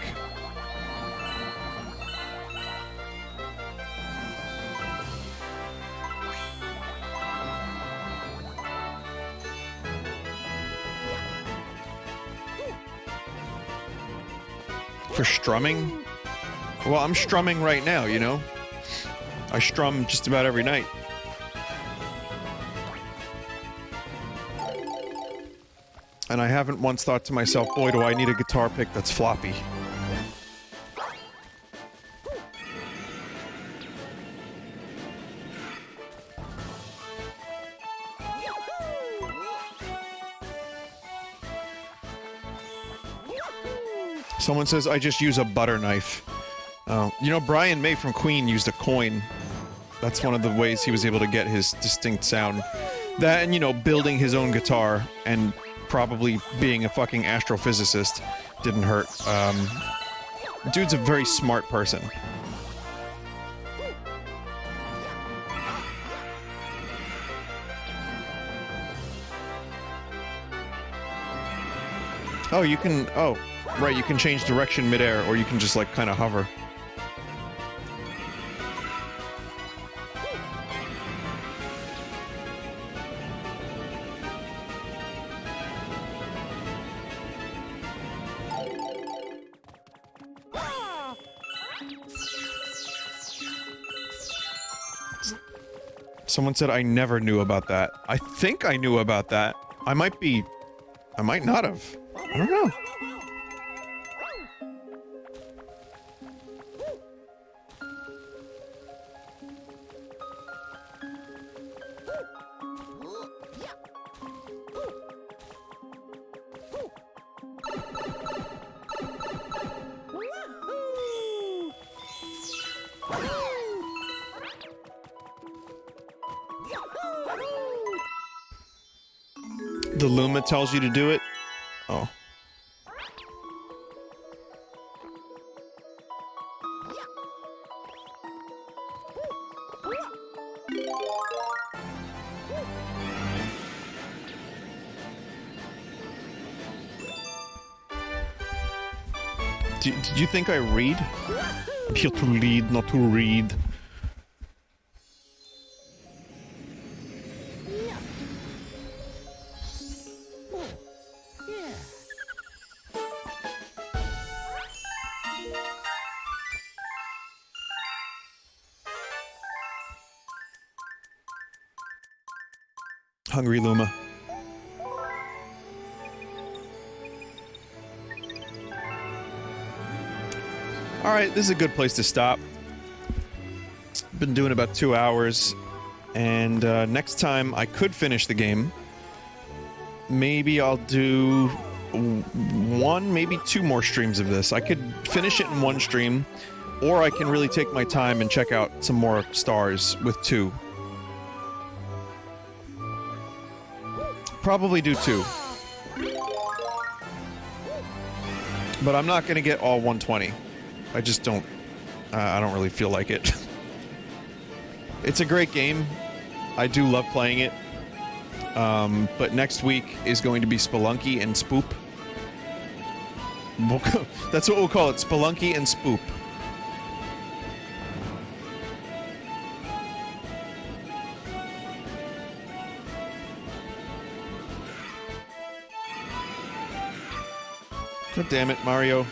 For strumming? Well, I'm strumming right now, you know? I strum just about every night. And I haven't once thought to myself, boy, do I need a guitar pick that's floppy. Someone says, I just use a butter knife. You know, Brian May from Queen used a coin. That's one of the ways he was able to get his distinct sound. That and, you know, building his own guitar and probably being a fucking astrophysicist didn't hurt. Dude's a very smart person. Oh, you can... Oh, right, you can change direction midair, or you can just, like, kind of hover. Someone said I never knew about that. I think I knew about that. I might not have. I don't know. The Luma tells you to do it? Oh. Did you think I read? I'm here to lead, not to read. Hungry Luma. Alright, this is a good place to stop. Been doing about 2 hours, and next time I could finish the game. Maybe I'll do 1, maybe 2 more streams of this. I could finish it in 1 stream, or I can really take my time and check out some more stars with 2. Probably do 2. But I'm not gonna get all 120. I just don't... I don't really feel like it. It's a great game. I do love playing it. But next week is going to be Spelunky and Spoop. That's what we'll call it, Spelunky and Spoop. God damn it, Mario.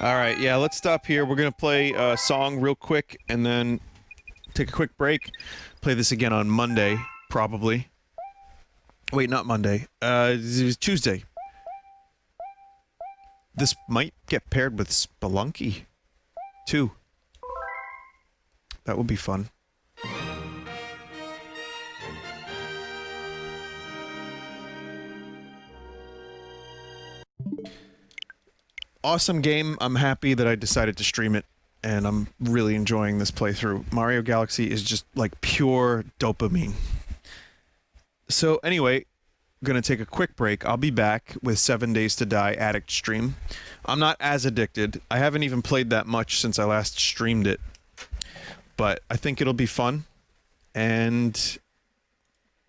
Alright, yeah, let's stop here. We're gonna play a song real quick and then take a quick break. Play this again on Monday, probably. Wait, not Monday. Tuesday. This might get paired with Spelunky, too. That would be fun. Awesome game. I'm happy that I decided to stream it, and I'm really enjoying this playthrough. Mario Galaxy is just like pure dopamine. So anyway, I'm gonna take a quick break. I'll be back with 7 Days to Die Addict stream. I'm not as addicted. I haven't even played that much since I last streamed it, but I think it'll be fun, and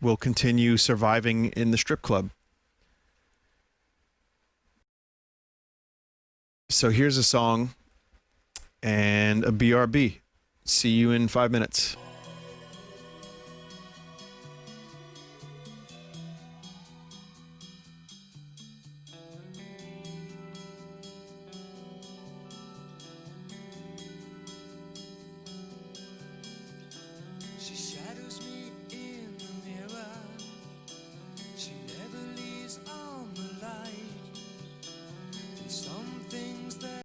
we'll continue surviving in the strip club. So here's a song and a BRB. See you in 5 minutes.